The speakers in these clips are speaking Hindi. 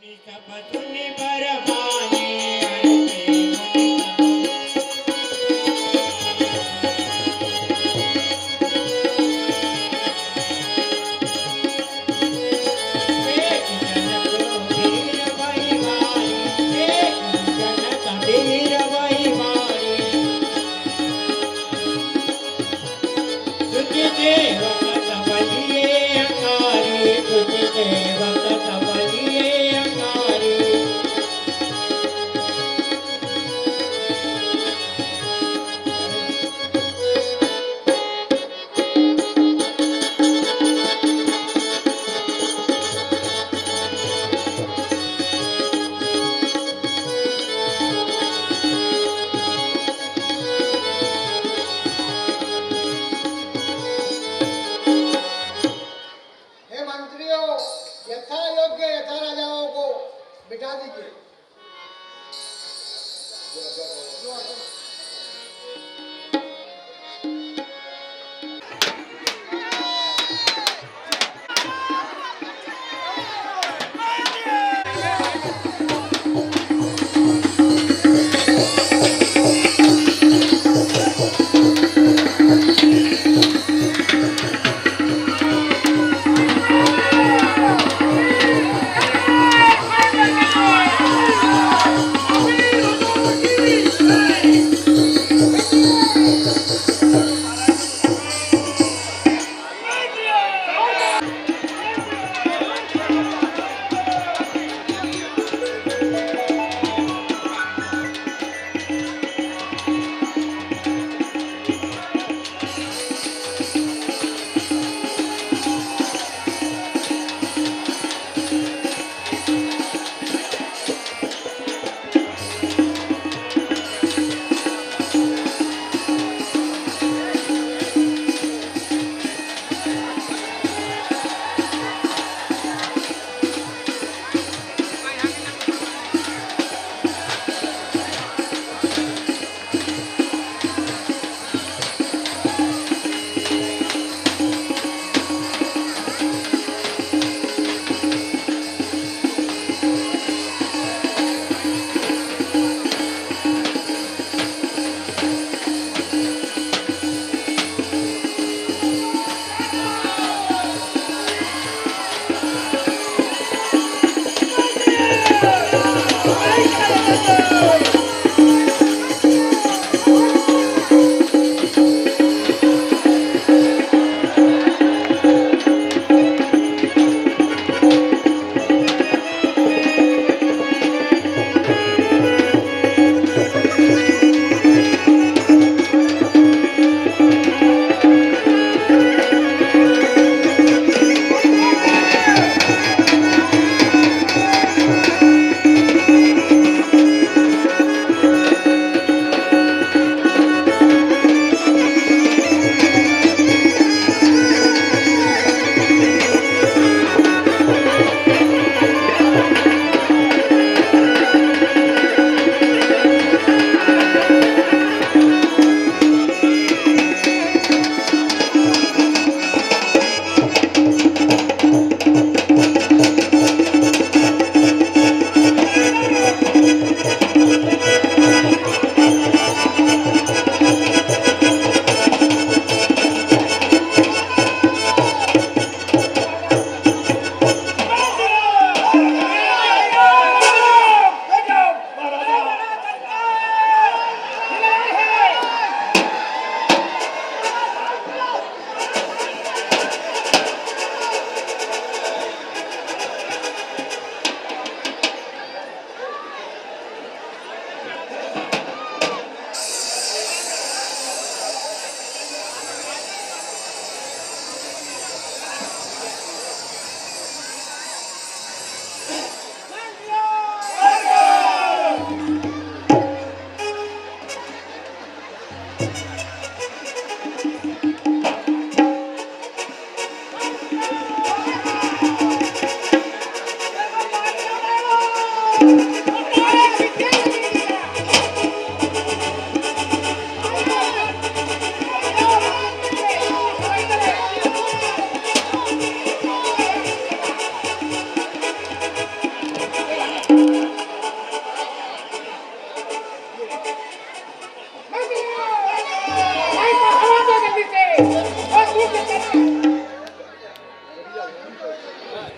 सुनि बरबाने अरते मुनि एक जन वीर वैवारी एक जन वीर वैवारी तुझ देवक सबलिए अंगारी तुझ देवक सबलिए अंगारी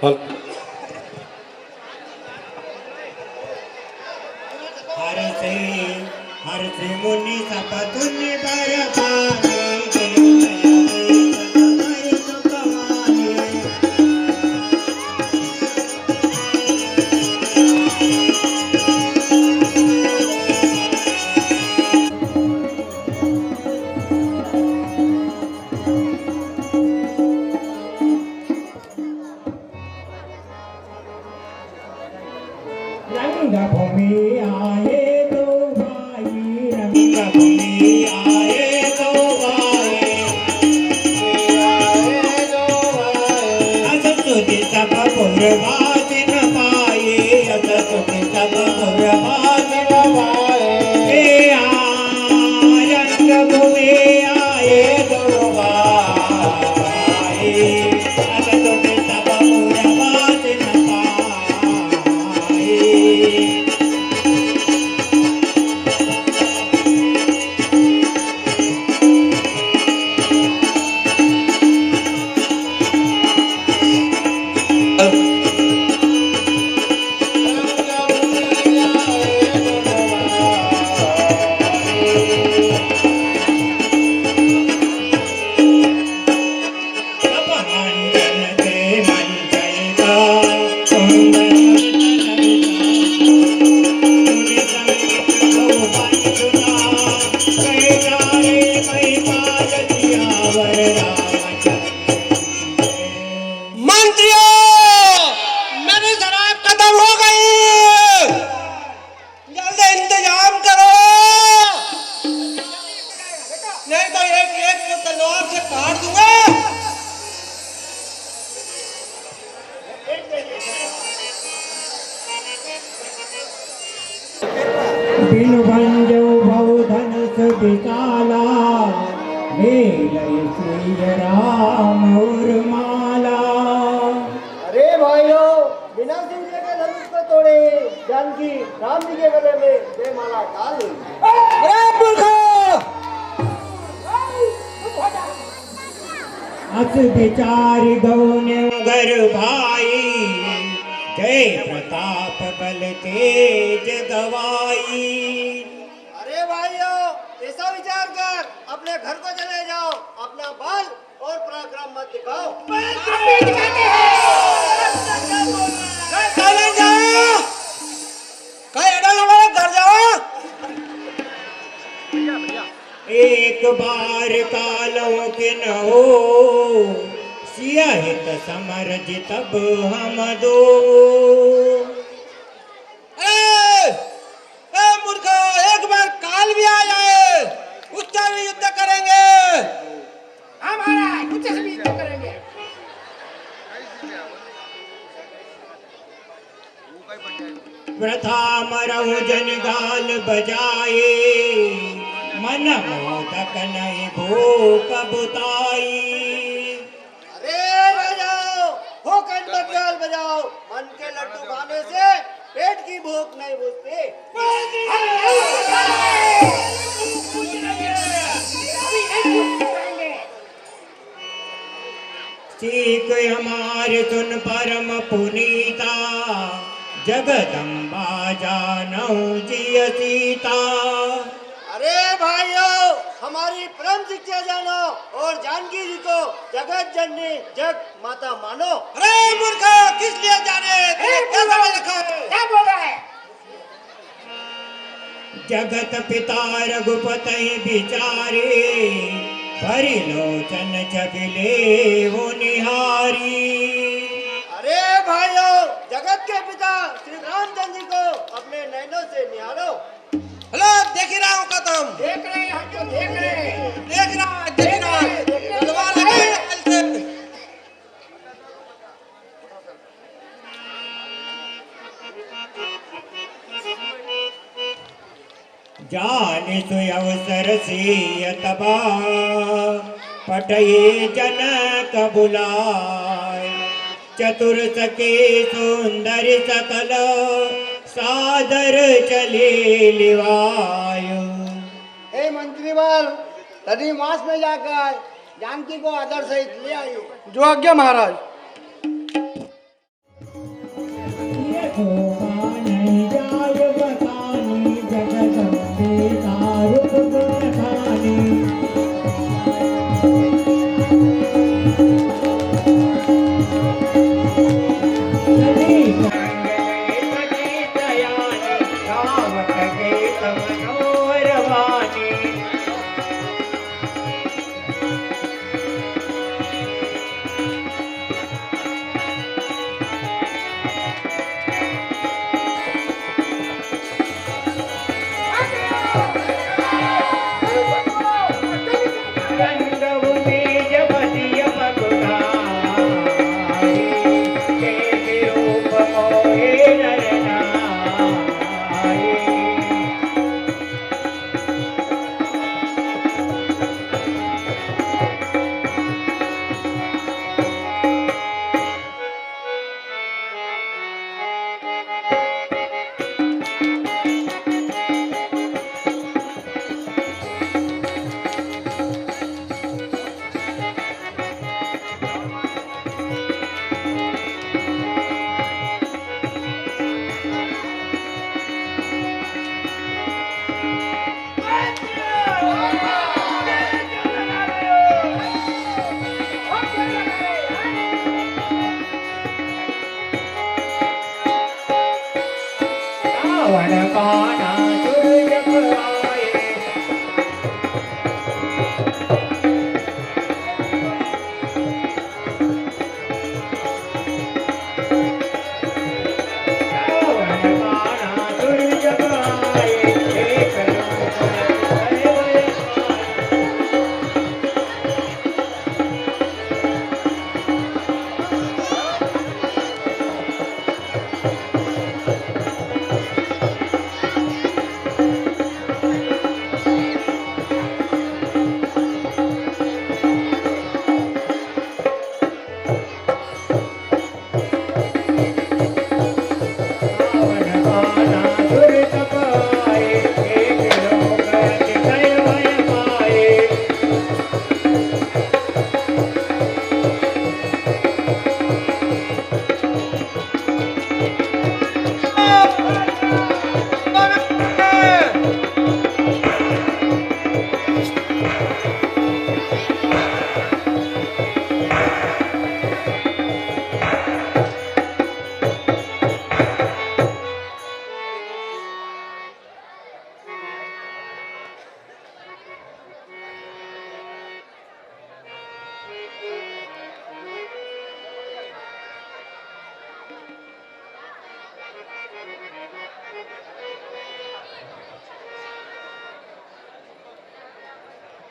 हल हर से मुनि सपतुनि बरपाने देवय सुख माने रंग भूमि आए दो भाई रंग भूमि आए दो भाई अस तुझ सब पुरवाद न पाए अस तुझ सब पुरवाद न पाए रंग भूमि आए दो भाई अस तुझ सब पुरवाद न पाए मंत्रियों, मेरी शराब खत्म हो गई, जल्दी इंतजाम करो, नहीं तो एक एक को तलवार से काट दूंगा। बिन भंजो भव धनुष विकाला ले लय श्री राम और माला अरे भाइयों, बिना सिंह जी के धनुष को तोड़े जानकी राम जी के गले में जयमाला डाल दी। अरे मूर्खों! अस विचार गौने घर भाई जय प्रताप बल तेज गवाई अरे भाइयों, ऐसा विचार कर अपने घर को चले जाओ, अपना बल और पराक्रम मत दिखाओ। चले जाओ, कहीं अड़ल हमारे घर जाओ। एक बार कालों के न हो सिया हित समर जितब हम दो मूर्खो, एक बार काल भी आ जाए उससे भी युद्ध करेंगे। हमारा कुछ से भी युद्ध करेंगे। प्रथा मरहु जन गाल बजाए मन मोदक नहीं भूख बुताई अरे बजाओ, हो कंठ ख्याल बजाओ, मन के लड्डू खाने से पेट की भूख नहीं बुझती। सीख हमारे सुन परम पुनीता जगदम्बा जानऊ जिय सीता अरे भाइयों, हमारी परम शिक्षा जानो और जानकी जी को जगत जननी जग माता मानो। अरे मूर्खो, किस लिए जाने, क्या समझ रखा है? क्या बोल रहा है? जगत पिता रघुपति विचारे भरी लोचन जगले वो निहारी अरे भाइयों, जगत के पिता श्री रामचंद्र जी को अपने नैनों से निहारो। हेलो, देख ही रहा हूँ का तुम, देख रहे हैं, हम तो देख रहे हैं। देख रहा है, तलवार लगाए हाल से। जान सु अवसर से तबा पटये जनक बुलाय चतुर सके सुंदर सकल सादर चले लिवाय। हे मंत्रीवर, तनी मास में जाकर जानकी को आदर सहित ले आयो। जो आज्ञा महाराज। देखो नहीं जाय बतानी जगदम्बे तारुक गुण खानी चली गंगे दयानी गावत गीत मनोहर वाणी रंगभूमि जपतिय पगुधारी के रूप मोहे नर नारी रावण काना दुर्जग आए रावण काना दुर्जग आए एक रूप धरे वै रावण काना दुर्जग आए एक लोक धरे वै पाए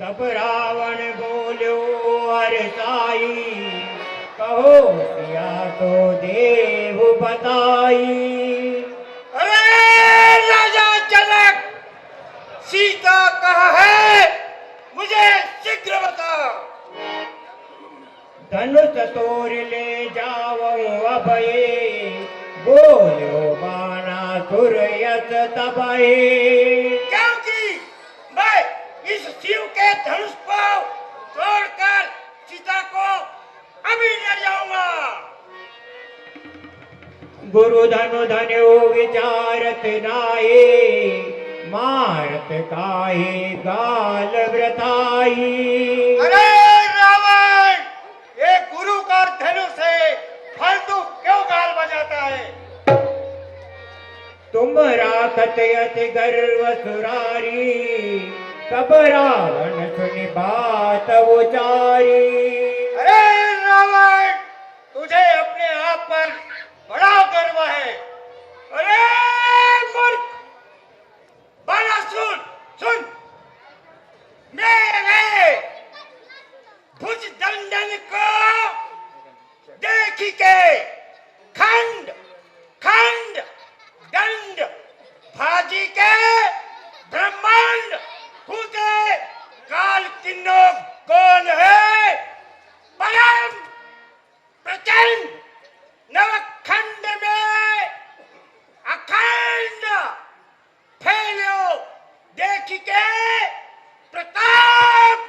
तब रावण बोलो अरे साई कहो सिया तो देव बताई अरे राजा जनक, सीता कहाँ है? मुझे शीघ्र बता। धनुष तोड़ ले जाओ अभये बोलो बाणासुर यस तबये क्योंकि मैं इस शिव के धनुष को तोड़कर सीता को अभी ले जाऊंगा। गुरु धनु धन्यो विचारत नाये मारत काहे गाल व्रताई अरे रावण, ये गुरु का धनुष है, फालतू क्यों गाल बजाता है? तुम राखत अति गर्व सुरारी तब रावण सुनि बात उचारी अरे रावण, तुझे अपने आप पर बड़ा गर्व है। अरे मूर्ख, बाला सुन सुन, मेरे भुज दंडन को देख के खंड खंड दंड भाजी के ब्रह्मांड कूदे काल किन्नो कौन है? परम प्रचंड नवखंड में अखंड फैलो देख के प्रताप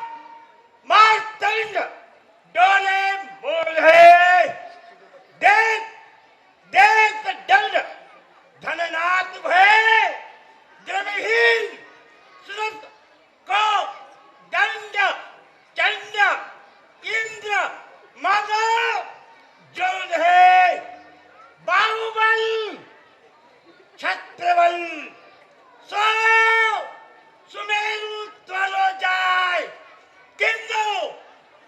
मार्तंड डोले मोल है। देख देख दंड मानो जो है बाहुबल छत्रबल सो सुमेरु त्वलो जाय किंतु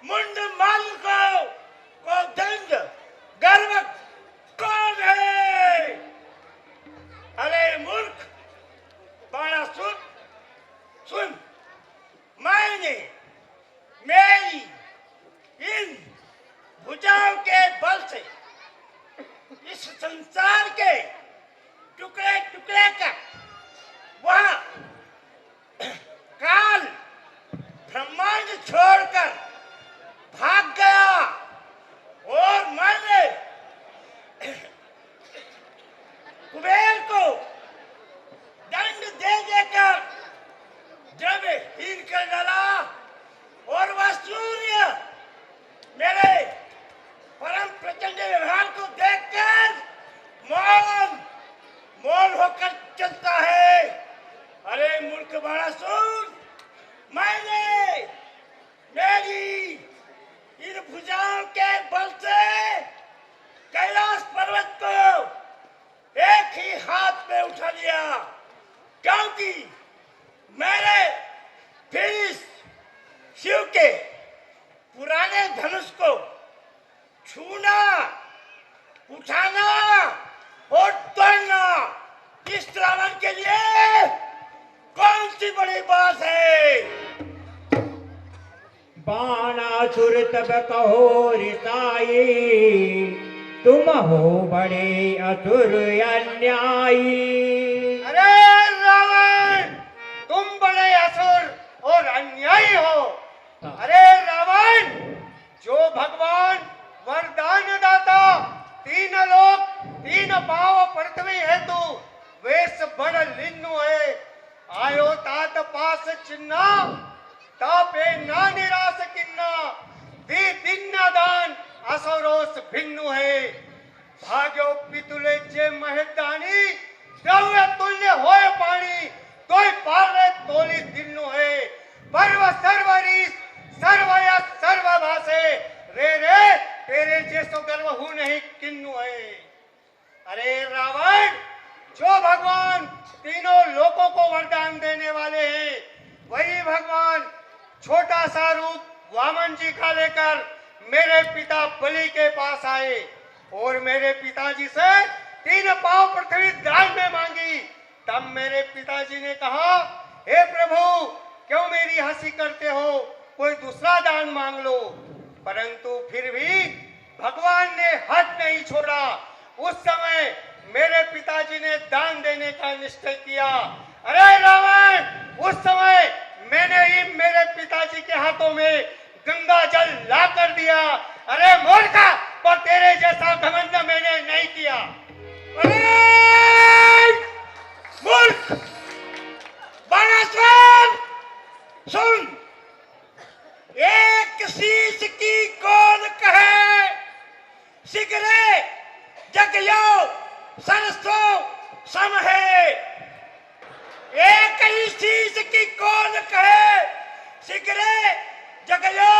मुंड माल को दंड गर्व कौन है? अरे मूर्ख बाणा सुन मैंने मेरी इन भुजाओं के बल से इस संसार के टुकड़े टुकड़े कर वह काल ब्रह्मांड छोड़कर भाग गया और मैंने कुबेर को दंड दे देकर द्रव्यहीन कर डाला और वह सूर्य मेरे परम प्रचंड व्यवहार को देखकर मौन होकर चलता है। अरे मूर्ख बाणासुर, मैंने मेरी इन भुजाओं के बल से कैलाश पर्वत को एक ही हाथ में उठा लिया, क्योंकि मेरे फिर शिव के पुराने धनुष को छूना, उठाना और तोड़ना इस रावण के लिए कौन सी बड़ी बात है? बाणासुर तब कहो रिसाई, तुम हो बड़े असुर अन्यायी। अरे रावण, तुम बड़े असुर और अन्यायी हो। अरे रावण, जो भगवान वरदान दाता तीन लोक तीन पाव पृथ्वी हेतु वेश बड़ लिन्नु है, आयो तात पास चिन्ना तापे ना निराश किन्ना, दी दिन्ना दान असरोस भिन्नु है, भाग्यो पितुले जे महदानी द्रव्य तुल्य होय पाणी, तोय पारे तोली दिन्नु है, पर्व सर्वरीस सर्वया सर्वभासे, रे रे तेरे जैसो गर्व हूं नहीं किन्नु है। अरे रावण, जो भगवान तीनों लोकों को वरदान देने वाले हैं, वही भगवान छोटा सा रूप वामन जी का लेकर मेरे पिता बलि के पास आए और मेरे पिताजी से 3 पांव पृथ्वी दान में मांगी। तब मेरे पिताजी ने कहा, हे प्रभु, क्यों मेरी हंसी करते हो, कोई दूसरा दान मांग लो। परंतु फिर भी भगवान ने हद नहीं छोड़ा। उस समय मेरे पिताजी ने दान देने का निश्चय किया। अरे रावण, उस समय मैंने ही मेरे पिताजी के हाथों में गंगा जल ला कर दिया। अरे मूर्खा, पर तेरे जैसा घमंड मैंने नहीं किया। अरे मूर्ख बाणासुर, सुन, एक शीश की कौन कहे, सिगरे जगयो सरसो सम है। एक ही शीश की कौन कहे, सिगरे जगयो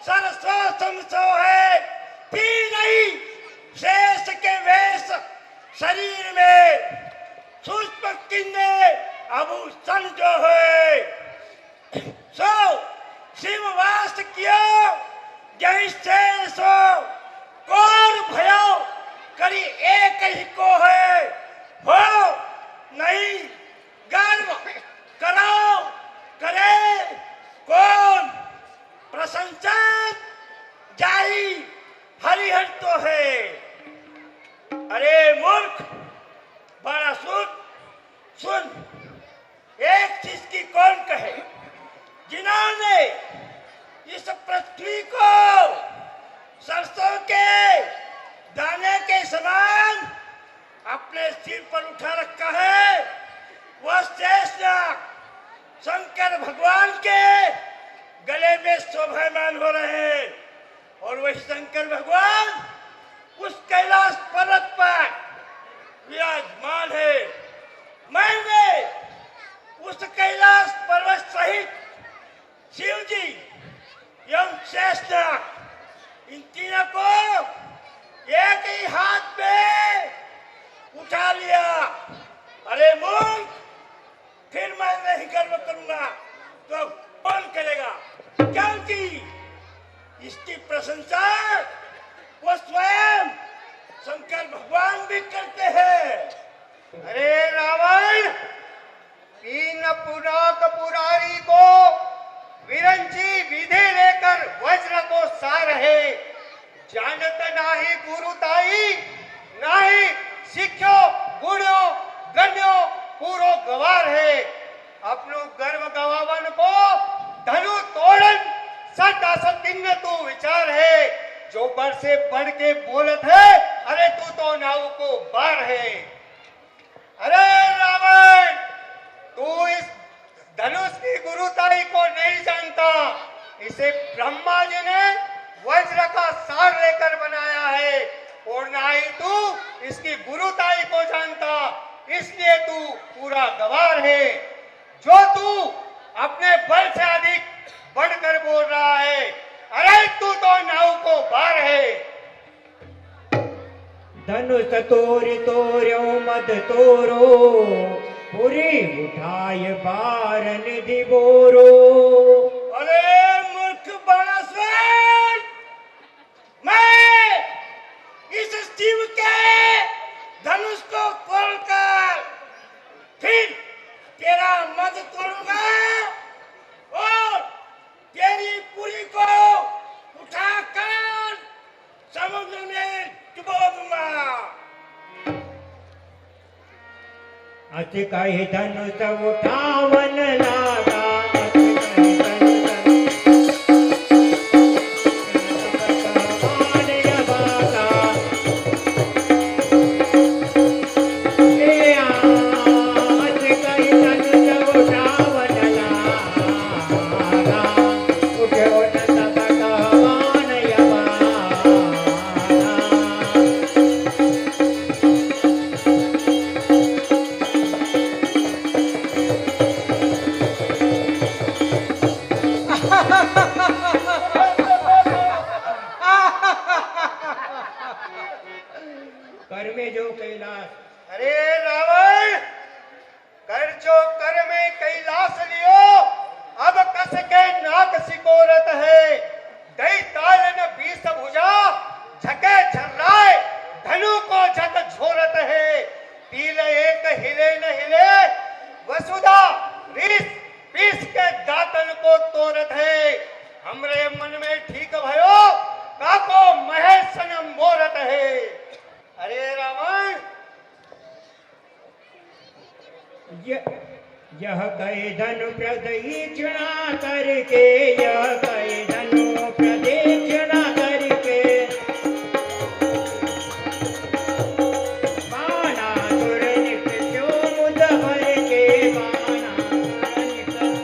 सरसो समसो है। पी नहीं शेष के वेश शरीर में, सूक्ष्म किन्ने आभूषण जो है। सो शिव वास कियो जैसे सो, कौन भयो करी एक ही को है, हो नहीं गर्व करो करे कौन, प्रशंसा जाई हरिहर तो है। अरे मूर्ख बाणासुर, सुन, एक चीज की कौन कहे, जिन्होंने इस पृथ्वी को सरसों के दाने के समान अपने सिर पर उठा रखा है, वह शेषनाग शंकर भगवान के गले में शोभायमान हो रहे हैं। और वही शंकर भगवान उस कैलाश पर्वत पर विराजमान है। मैंने उस कैलाश पर्वत सहित शिव जी एवं शेषनाग इन तीनों वो स्वयं शंकर भगवान भी करते हैं। अरे रावण, तीन पुराक पुरारी को विरंची विधि लेकर वज्र को सा रहे, जानत नाही गुरुताई नाही शिक्षो गुणो गण्यो पूरो गवार है। अपनो गर्व गवावन को धनु तोड़न सट असतिन्न तू विचार है, जो बढ़ से बढ़ के बोलत है, अरे तू तो नाव को बार है। अरे रावण, तू इस धनुष की गुरुताई को नहीं जानता, इसे ब्रह्मा जी ने वज्र का सार लेकर बनाया है, और ना ही तू इसकी गुरुताई को जानता, इसलिए तू पूरा गवार है। जो तू अपने बल से अधिक बढ़कर बोल रहा है, अरे तू तो नाव को बार है। धनुष तोरि तोर्यो मद तोरो, पुरी उठाय बार निधि बोरो। अरे मूर्ख बाणासुर, मैं इस शिव के धनुष को खोलकर फिर तेरा मद तोड़ूंगा और तेरी पुरी को उठाकर समुद्र में डुबो दूंगा। अति कही धनुष उठावन लागा, अति कही धनुष बाण बागा। ए अति कही धनुष उठावन लागा, उठो न तब कहवान बागा। कर में जो कैलाश। अरे रावण, कर जो कर में कैलाश लियो, अब कस के नाक सिकोरत है। दई ताल न बीस भुजा, झके झर्राए धनु को झक झोरत है। तिल एक हिले न हिले, वसुधा रीस पीस के दातन को तोरत है। हमरे मन में ठीक भयो, काको महेश सन मोरत है। अरे रावण, यह कई धनु प्रदक्षिणा करके, यह कई धनु प्रदक्षिणा करके, बाणासुर निकटो मुद भर के, बाणासुर निकट।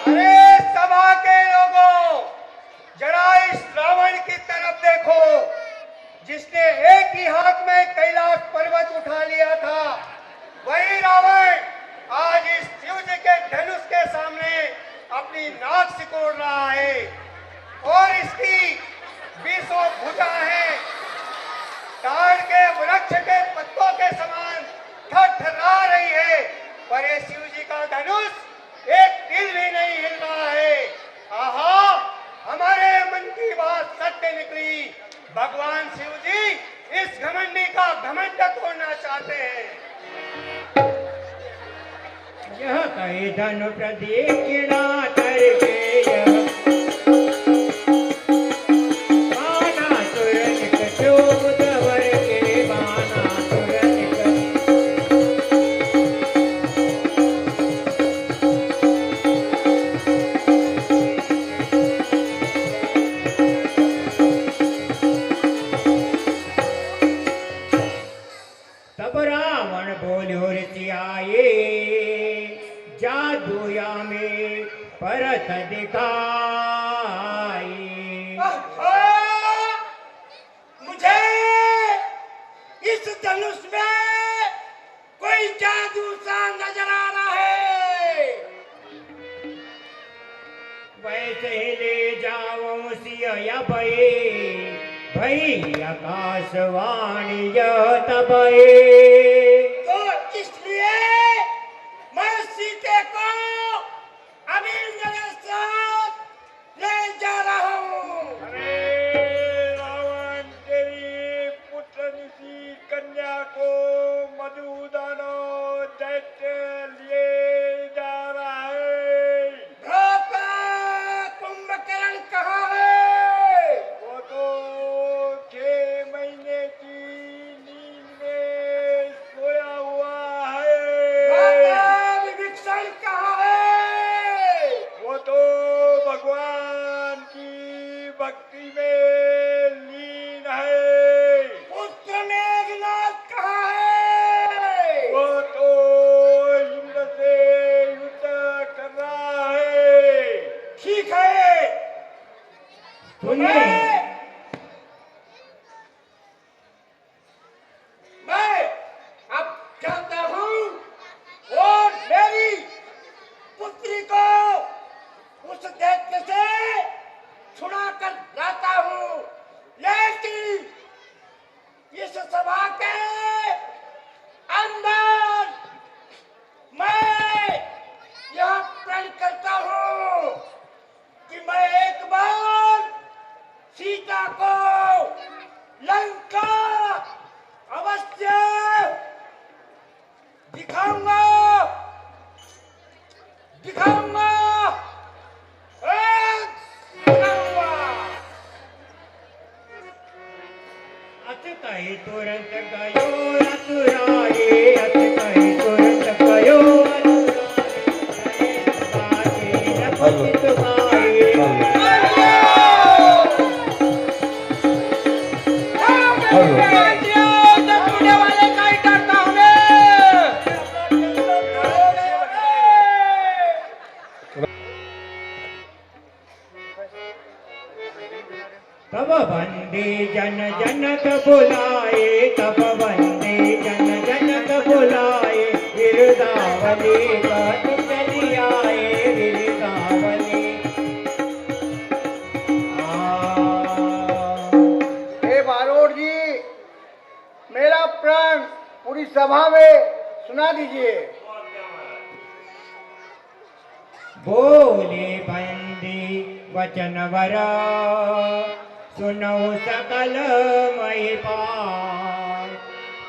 अरे सभा के लोगों, जरा इस रावण की तरफ देखो, जिसने एक ही हाथ में कैलाश पर्वत उठा लिया था। वही रावण आज इस शिव जी के धनुष के सामने अपनी नाक सिकोड़ रहा है, और इसकी 20 भुजा है, ताड़ के वृक्ष के पत्तों के समान थरथरा रही है, पर ये शिव जी का धनुष एक तिल भी नहीं हिल रहा है। आहा, हमारे मन की बात सत्य निकली। भगवान शिव जी इस घमंडी का घमंड तोड़ना चाहते हैं। यह कई धनु प्रदक्षिणा करके, यह बाणासुर निकटो मुद भर के, बाणासुर निकट। तब रावण बोल्यो ऋषि आए, जादूया में परत दिखाई। मुझे इस धनुष में कोई जादू सा नजर आ रहा है। वैसे ले जाओ सिया भये, भई आकाशवाणी तब ए। तो इसलिए मैं सीते को अभी मेरे साथ ले जा रहा हूँ। अरे रावण, तेरी पुत्रनिधि कन्या को मधुदानो दैत्य लिए जा रहा है। भ्राता कुंभकर्ण कहाँ है? वो तो 6 महीने की नींद में सोया हुआ है। भ्राता विभीषण कहाँ है? वो तो भगवान की भक्ति में लीन है। पुत्र मेघनाथ कहाँ है? वो तो इंद्र से युद्ध कर रहा है। ठीक है, सुनिए मैं अब जाता हूँ और मेरी पुत्री को उस दैत्य से छुड़ा कर लाता हूँ। लेकिन इस सभा के अंदर मैं यह प्रण करता हूँ कि मैं एक बार सीता को लंका अवश्य दिखाऊंगा, दिखाऊंगा, दिखाऊंगा। अत कही तुरंत गयो असुराए, अत कही तुरंत गयो असुराए, न पतित पाए। तब वंदे जन जनक बुलाए, तब वंदे जन जनक बुलाए, गिरदावली गात चली आए, गिरदावली। हे बारोड़ जी, मेरा प्रण पूरी सभा में सुना दीजिए। बोले बंदी वचन वरा, सुनो सकल महिपाल।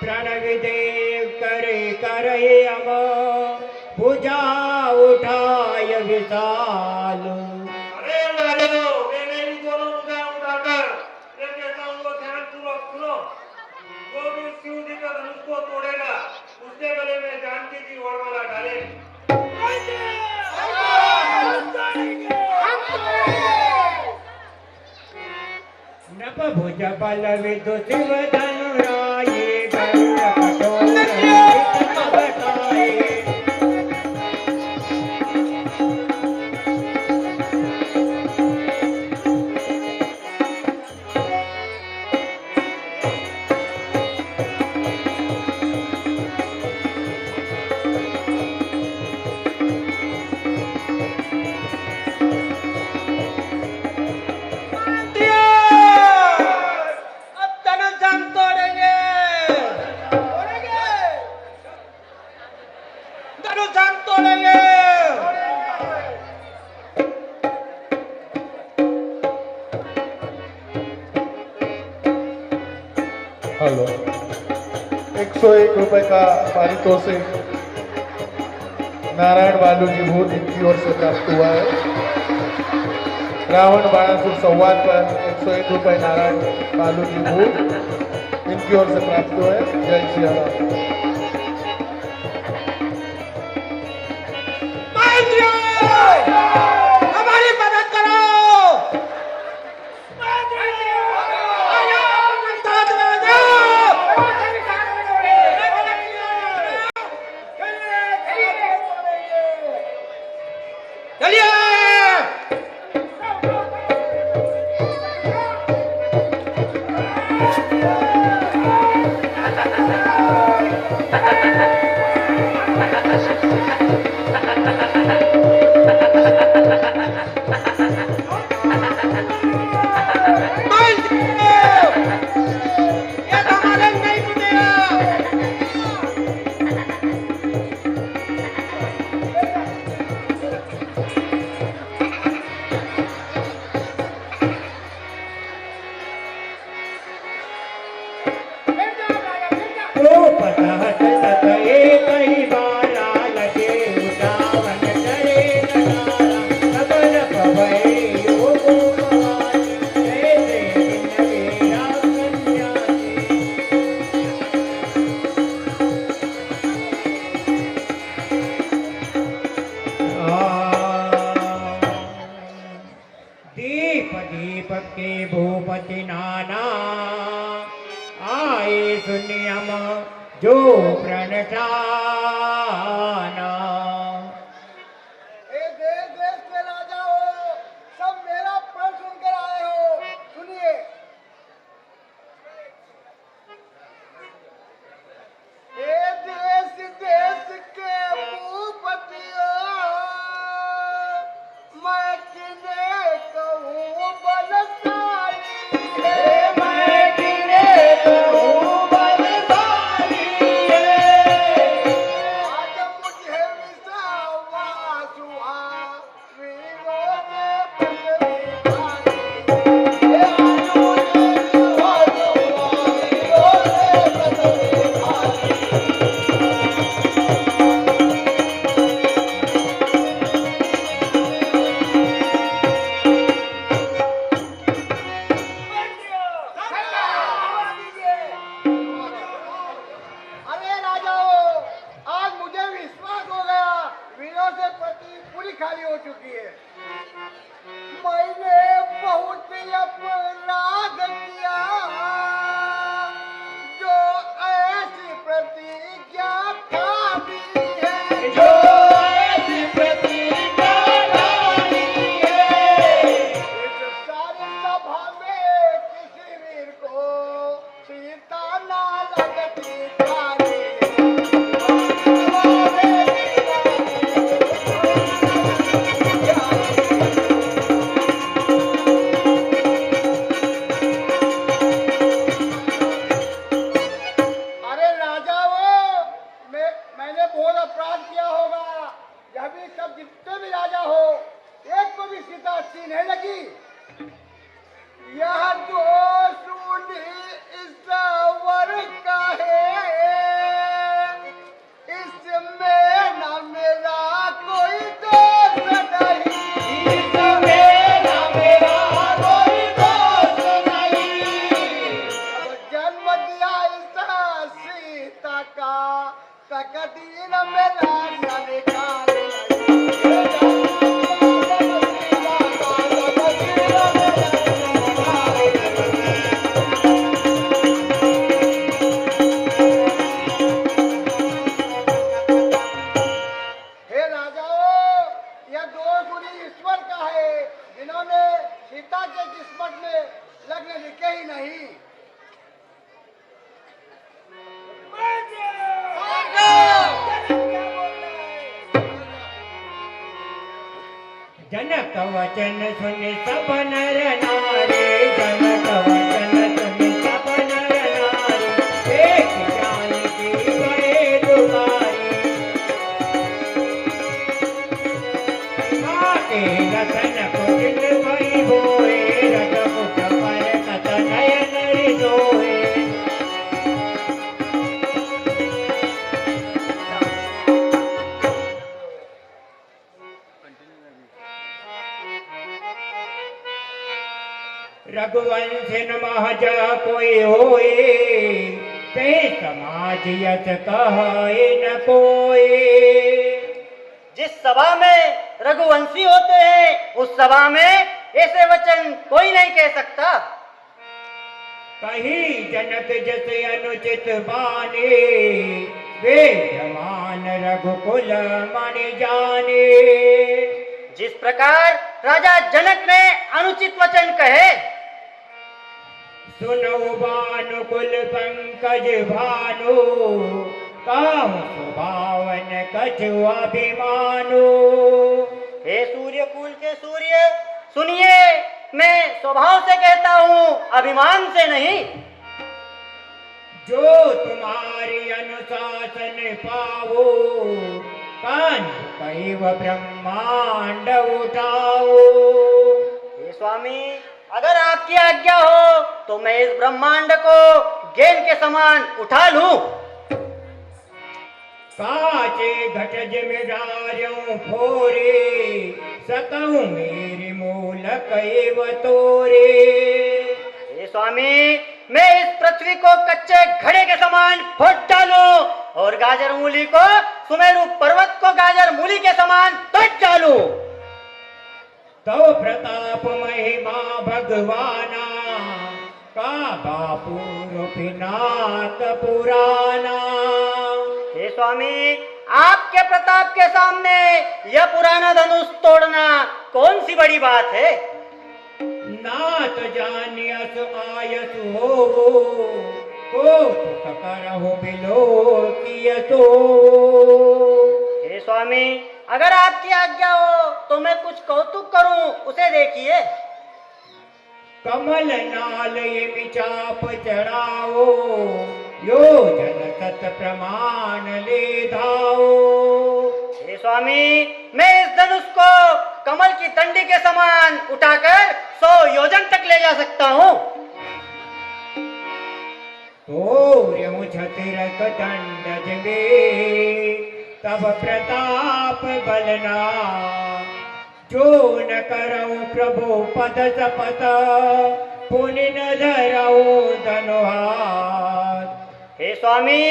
प्रणव देव करे करे अम, भुजा उठाय विशाल। अरे नारियों, मैंने इन दोनों मुद्दा उठाकर मैं कहता हूँ वो ध्यानपूर्वक सुनो। जो भी शिव जी का धनुष को तोड़ेगा, उसके गले में जानकी की वरमाला डाले। नभ भुज बल विदु शिव धनुराये, गरुड़ कठोर हित बताए। अब धनुष हम तोड़ेंगे, धनुष हम तोड़ेंगे। हेलो, 101 रुपए का पारितोषिक नारायण बालू जी भूत इनकी ओर से प्राप्त हुआ है। रावण बाणासुर संवाद पर 101 रुपए नारायण बालू जी भूत इनकी ओर से प्राप्त हुआ है। जय श्री राम। हमारी मदद करो। चलिए पतहत तत एक ही बाला लगे उठावन करे नगारा सबन पवै योग भवानी जैसे नवेरा कन्यासी दीप दीपक के भूपति नाना आए सुनियम जो प्रणटाना ए देश देश के राजा हो, सब मेरा प्रण सुनकर आए हो, सुनिए। ए देश देश के भूपतियों, मैं किने कहूँ बलशाली है, मैं किने कहूँ बलशाली है। आज मुझे विश्वास हुआ, वीरों ने पृथ्वी खाई। आज मुझे विश्वास हुआ, वीरों ने पृथ्वी खाई। अरे राजाओं, आज मुझे विश्वास हो गया, वीरों से पृथ्वी पूरी खाली हो चुकी है। मैंने बहुत अपराध किया, जो ऐसी प्रतिज्ञा खाती है, जो ऐसी प्रतिज्ञा खाती है। इस सारी सभा में किसी वीर को सीता ना लगती खाली। अरे राजाओं, मैंने बहुत अपराध किया होगा, यह भी सब जितने भी राजा हो, एक को भी सीता अच्छी नहीं लगी। यह जो सूनी इस वर का है, इसमें न मेरा कोई दोष नहीं, इसमें न मेरा कोई दोष नहीं। अब जन्म दिया इस सीता का, सकती न मेरा निकाल हे राजाओं, यह दोष उन्हीं ईश्वर का है, जिन्होंने सीता के किस्मत में लग्न लिखे ही नहीं। जनक वचन सुन सब नर नारी जनक वचन सुन सब नर नारी एक जान की बड़े दुलारी माते रतन कुटिल भई होए रजपुट पर कत नयन रिजोए रघुवंशन महज कोई होए ते समाज यस कहे न कोई। जिस सभा में रघुवंशी होते हैं उस सभा में ऐसे वचन कोई नहीं कह सकता। कही जनक जस अनुचित बाने वे जमान रघुकुल मणि जाने। जिस प्रकार राजा जनक ने अनुचित वचन कहे, सुनो भानुकुल पंकज भानु काहु सुभावन कछु अभिमानु। हे सूर्य कुल के सूर्य, सुनिए, मैं स्वभाव से कहता हूँ, अभिमान से नहीं। जो तुम्हारी अनुशासन पाओ कान कैव ब्रह्मांड उठाओ। हे स्वामी, अगर आपकी आज्ञा हो तो मैं इस ब्रह्मांड को गेंद के समान उठा लूं। काचे घट जिम्मेदारियों फोरे सकऊं मेरी मूल कैव तोरे। हे स्वामी, मैं इस पृथ्वी को कच्चे घड़े के समान फोड़ डालूं और गाजर मूली को, सुमेरु पर्वत को गाजर मूली के समान तोड़ डालूं। तव प्रताप महिमा भगवाना का बापूर पिनाक पुराना। हे स्वामी, आपके प्रताप के सामने यह पुराना धनुष तोड़ना कौन सी बड़ी बात है। नात जानियस आयस हो को करहु बिलो कियसो। हे स्वामी, अगर आपकी आज्ञा हो तो मैं कुछ कौतुक करूं, उसे देखिए। कमल नाल ये विचाप चढ़ाओ यो जन सत प्रमाण ले धाओ। हे स्वामी, मैं इस धनुष को कमल की डंडी के समान उठाकर 100 योजन तक ले जा सकता हूँ। तोर्यमु छतिरक दंड में तब प्रताप बलना जो न करऊं प्रभु पद सपत पुनि न धरऊं धनुहार। हे स्वामी,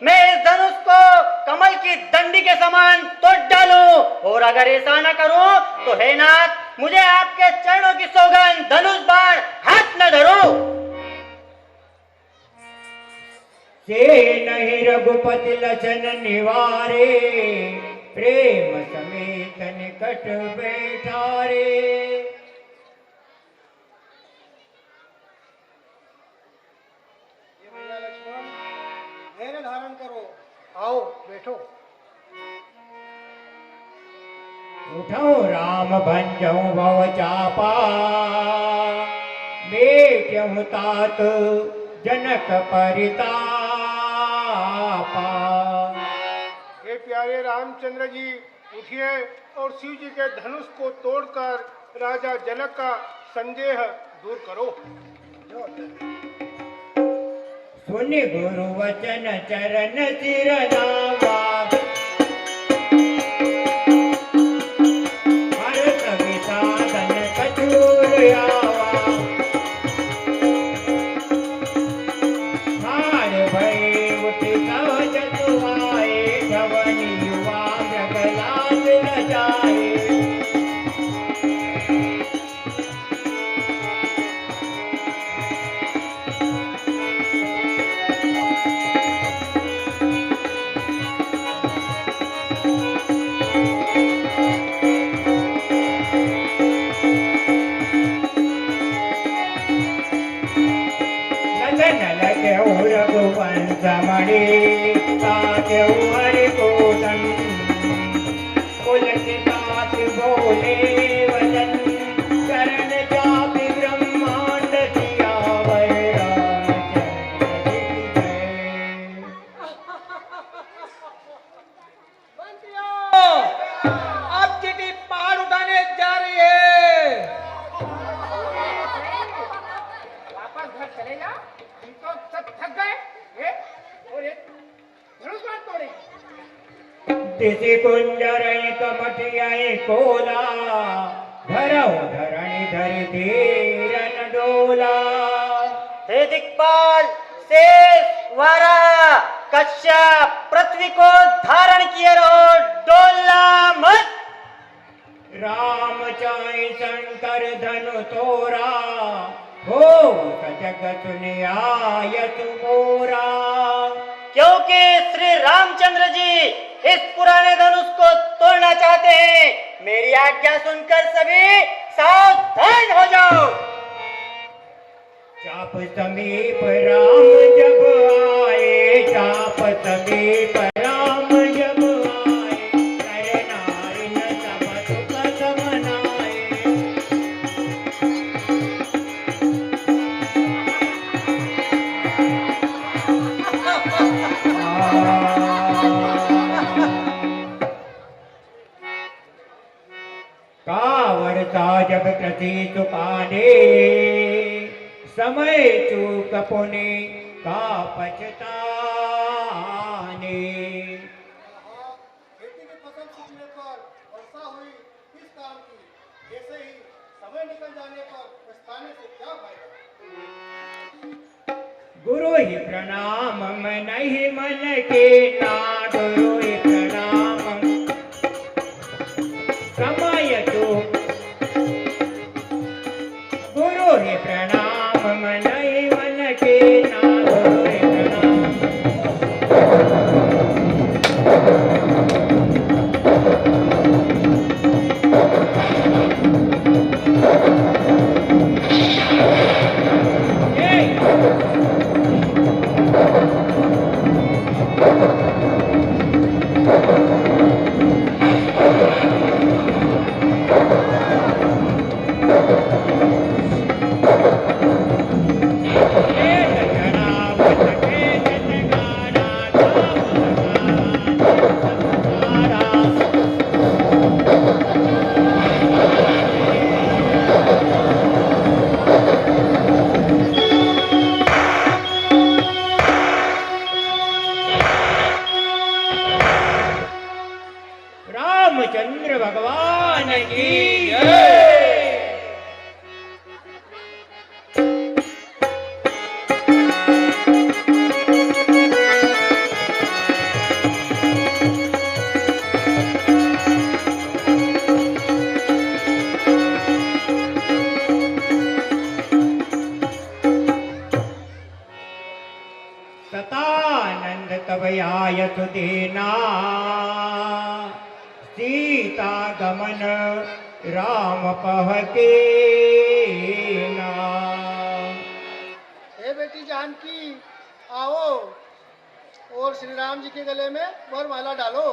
मैं इस धनुष को कमल की डंडी के समान तोड़ डालूं और अगर ऐसा न करूं तो हे नाथ, मुझे आपके चरणों की सौगंध धनुष बाण हाथ न धरो। से नहीं रघुपति लचन निवारे प्रेम समेत निकट बैठारे। ये भैया लक्ष्मण, धैर्य धारण करो, आओ बैठो। उठो राम भंजऊ भव चापा बेट्यहु तात जनक परितापा। हे प्यारे रामचंद्र जी, उठिए और शिव जी के धनुष को तोड़कर राजा जनक का संदेह दूर करो। सुनि गुरु वचन चरण सिर नावा हरत विषादन कछूर आवा। हार भय उठि सहज सुहाए धवनि युवा मृगलाद न जाए। रघुवंश मणि ताके हरि कोदन पुलकितात बोले वचन चरण जापि ब्रह्मांड सियावर रामचंद्र की जय। अब चिट्ठी पहाड़ उठाने जा रही है। वापस घर चले जा, हम तो सब थक गए। और ये धनुष बाण तोड़े। दिशि कुंजरई कमठियाई कोला धरऊ धरणि धरि धीरन डोला। हे दिक्पाल, शेष, वारा, कश्यप, पृथ्वी को धारण किए रहो, डोलना मत। राम चाहि शंकर धनु तोरा हो जगत न्याय तुमोरा। क्योंकि श्री रामचंद्र जी इस पुराने धनुष को तोड़ना चाहते हैं, मेरी आज्ञा सुनकर सभी सावधान हो जाओ। चाप समीप राम जब आए, चाप समीप राम जब आए, नर नारी न सब सुख समनाए। कावर जब प्रति चुकाने समय चूक पुनि का पछताने। समय निकल जाने पर पछताने से क्या फायदा। गुरु ही प्रणाम मन ही मन के ना, गुरु ही प्रणाम समय तो, गुरु ही प्रणाम मन ही मन के ना, गुरु ही प्रणाम। रामचंद्र भगवान की जय। सतानंद तब आय सुदेना, सीता गमन राम कह के ना। हे बेटी जानकी, आओ और श्री राम जी के गले में वरमाला डालो।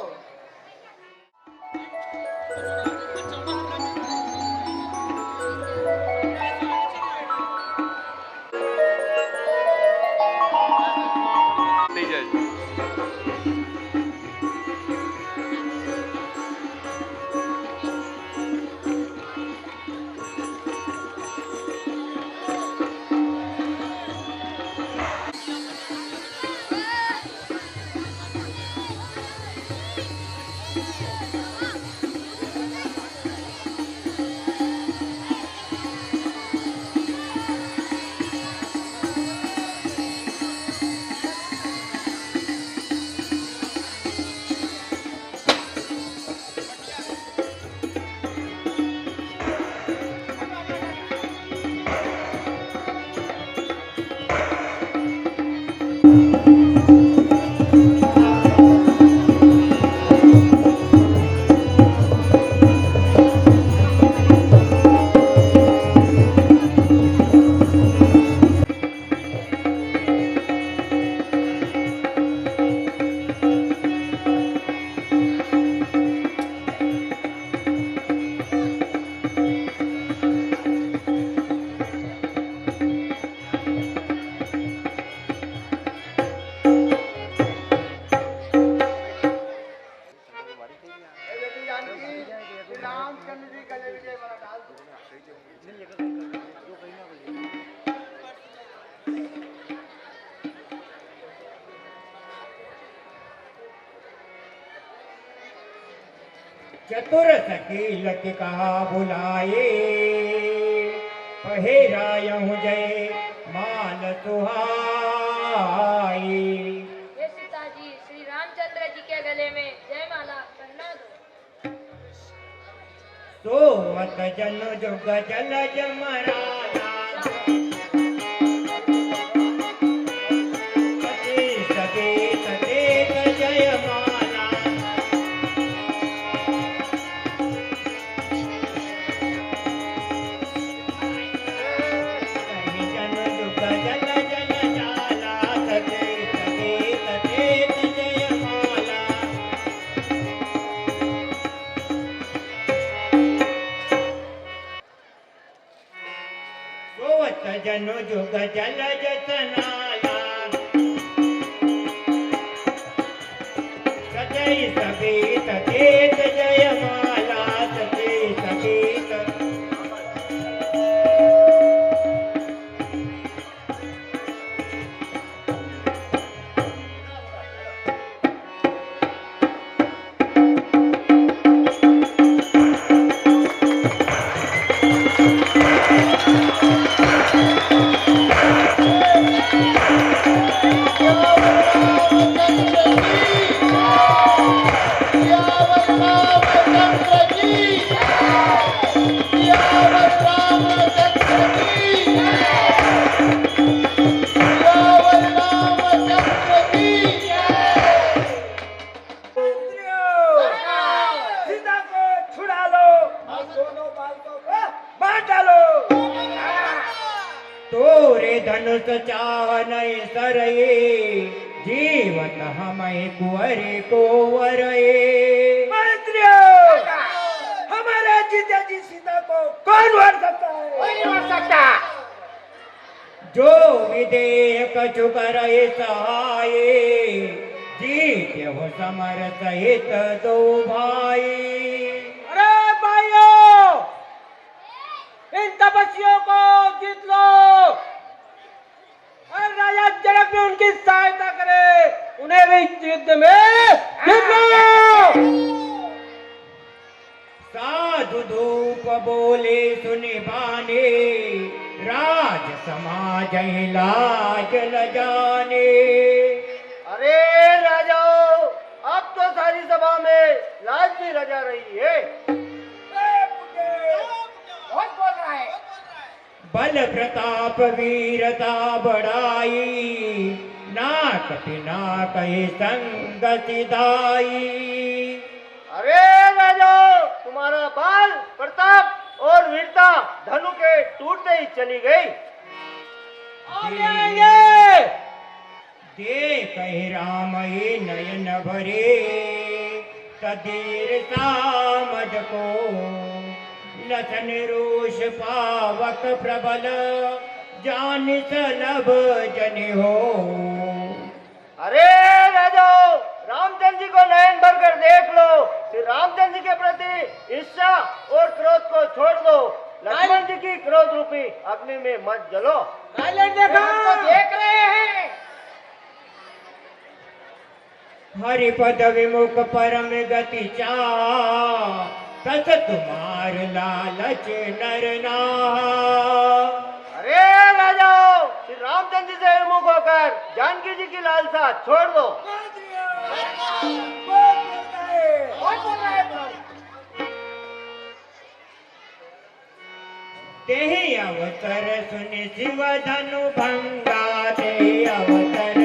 चतुर सकील के कहा बुलाए, पहेरायहु जय माल सुहाई। ये सीता जी श्री रामचंद्र जी के गले में जयमाला पहना दो। सोवत जन जुग जल जमराना, सती सकेत देत जयमाला। कहीं जन जुग जल जल जाला, सती सकेत देत जयमाला। सोवत जनु जुग जल जतनाला, सजई सकेत देत जयमाला। सजई सकेत नहीं सरये जीवत हमें कुंवरे को वरये। हमारे जीजा जी सीता को कौन मार सकता है? कोई नहीं मार सकता। जो विधेय कछु करे सहाय जीते हो समर सहित दो भाई। अरे भाइयों, इन तपस्वियों को जीत लो और राजा जनक भी उनकी सहायता करे, उन्हें भी युद्ध में जीत लो। साधु धूप बोले सुने बाने राज समाज लाज ल जाने। अरे राजाओ, अब तो सारी सभा में लाज भी रजा रही है। बहुत बोल रहा है। बल प्रताप वीरता बढ़ाई ना कति ना कहे संग सिधाई। अरे राजाओ, तुम्हारा बल प्रताप और वीरता धनु के टूटते ही चली गई। देख राम ये नयन भरे तदीर सामद को लसन रोष पावक प्रबल जान सलभ जन हो। अरे राजाओ, रामचंद्र जी को नयन भर कर देख लो। श्री रामचंद्र जी के प्रति ईर्ष्या और क्रोध को छोड़ दो। लक्ष्मण जी की क्रोध रूपी अग्नि में मत जलो। देख रहे हैं। हरिपद विमुख परम गति चा तस तुम्हार लालच नर नाहा। अरे राजाओ, श्री रामचंद्र जी से विमुख होकर जानकी जी की लालसा छोड़ दो। तेहि अवसर सुनि शिव धनु भंगा। तेहि अवसर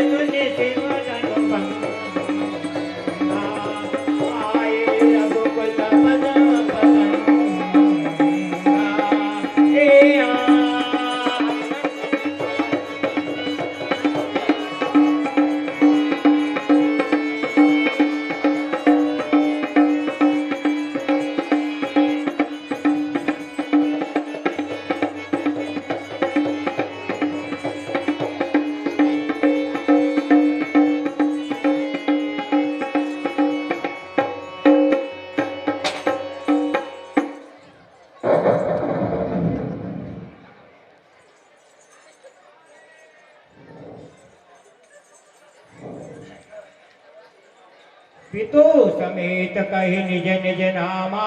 सुनि शिव धनु भंगा। आए रघुकुल पद पितु समेत कही निज निज नामा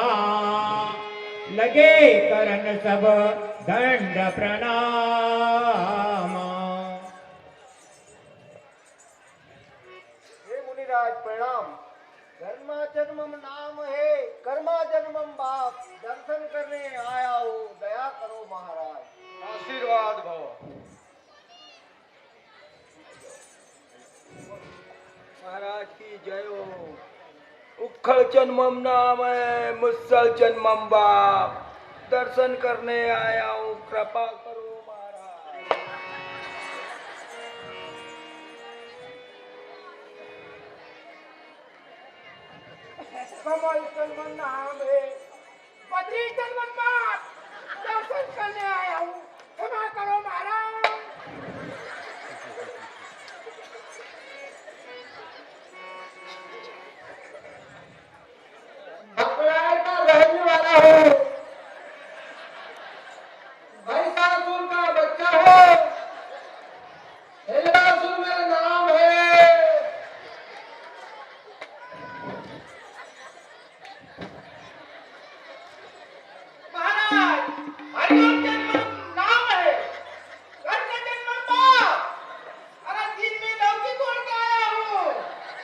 लगे करन सब दंड प्रणाम। हे मुनिराज प्रणाम। धर्मा जन्मम नाम है, कर्मा जन्मम बाप। दर्शन करने आया हूँ, दया करो महाराज। आशीर्वाद भव। महाराज की जय हो। उखड़ जन्मम नाम है, मुसल जन्मम बाप। दर्शन करने आया हूँ, कृपा करो महाराज। कमल जन्मम नाम है, बद्री जन्मम बाप। दर्शन करने आया हूँ, क्षमा करो महाराज। का रहने वाला हो, महिषासुर का बच्चा हो, हिरणासुर मेरा नाम है। महाराज, हरिओम जन्म नाम है, कृष्ण जन्म बाप। अरे दिन में लौकी तोड़ के आया हूँ,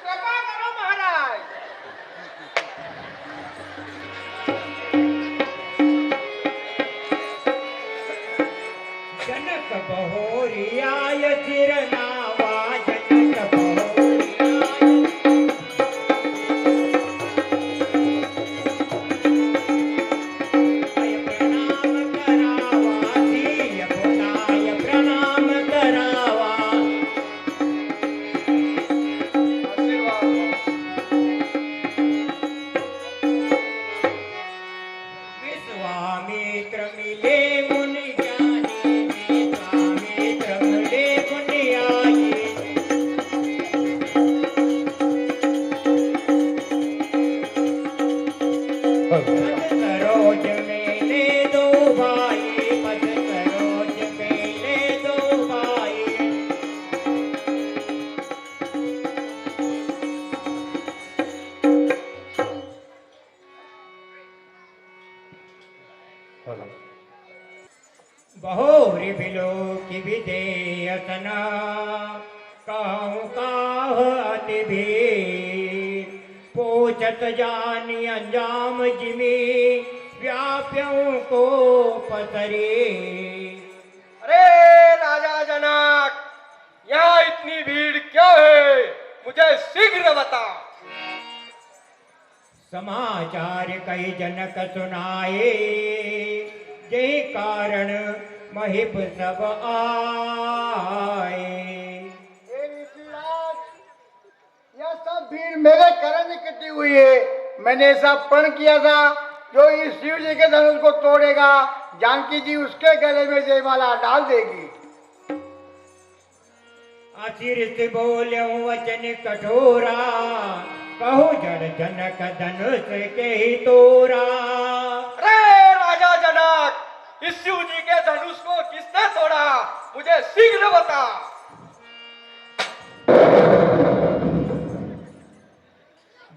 कृपा करो महाराज। जनक बहोरियाय सिर नावा। जनक बहोरियाय पद सरोज मेले दो भाई, पद सरोज मेले दो भाई। बहोरी बिलो की विदेयसना, काहू काह अति भीर। पूछत जानी अंजाम जिमी, व्याप्यों को पतरे। अरे राजा जनक, यहाँ इतनी भीड़ क्यों है? मुझे शीघ्र बता। समाचार कई जनक सुनाए, यही कारण महिप सब आए। हे ऋषिराज, यह सब भीड़ मेरे कारण इकट्ठी हुई है। मैंने ऐसा प्रण किया था, जो इस शिव जी के धनुष को तोड़ेगा, जानकी जी उसके गले में जयमाला डाल देगी। आशीर से बोले वचन कठोरा, कहू जड़ जनक धनुष के ही तोरा। अरे राजा जनक, इस शिव जी के धनुष को किसने तोड़ा? मुझे शीघ्र बता।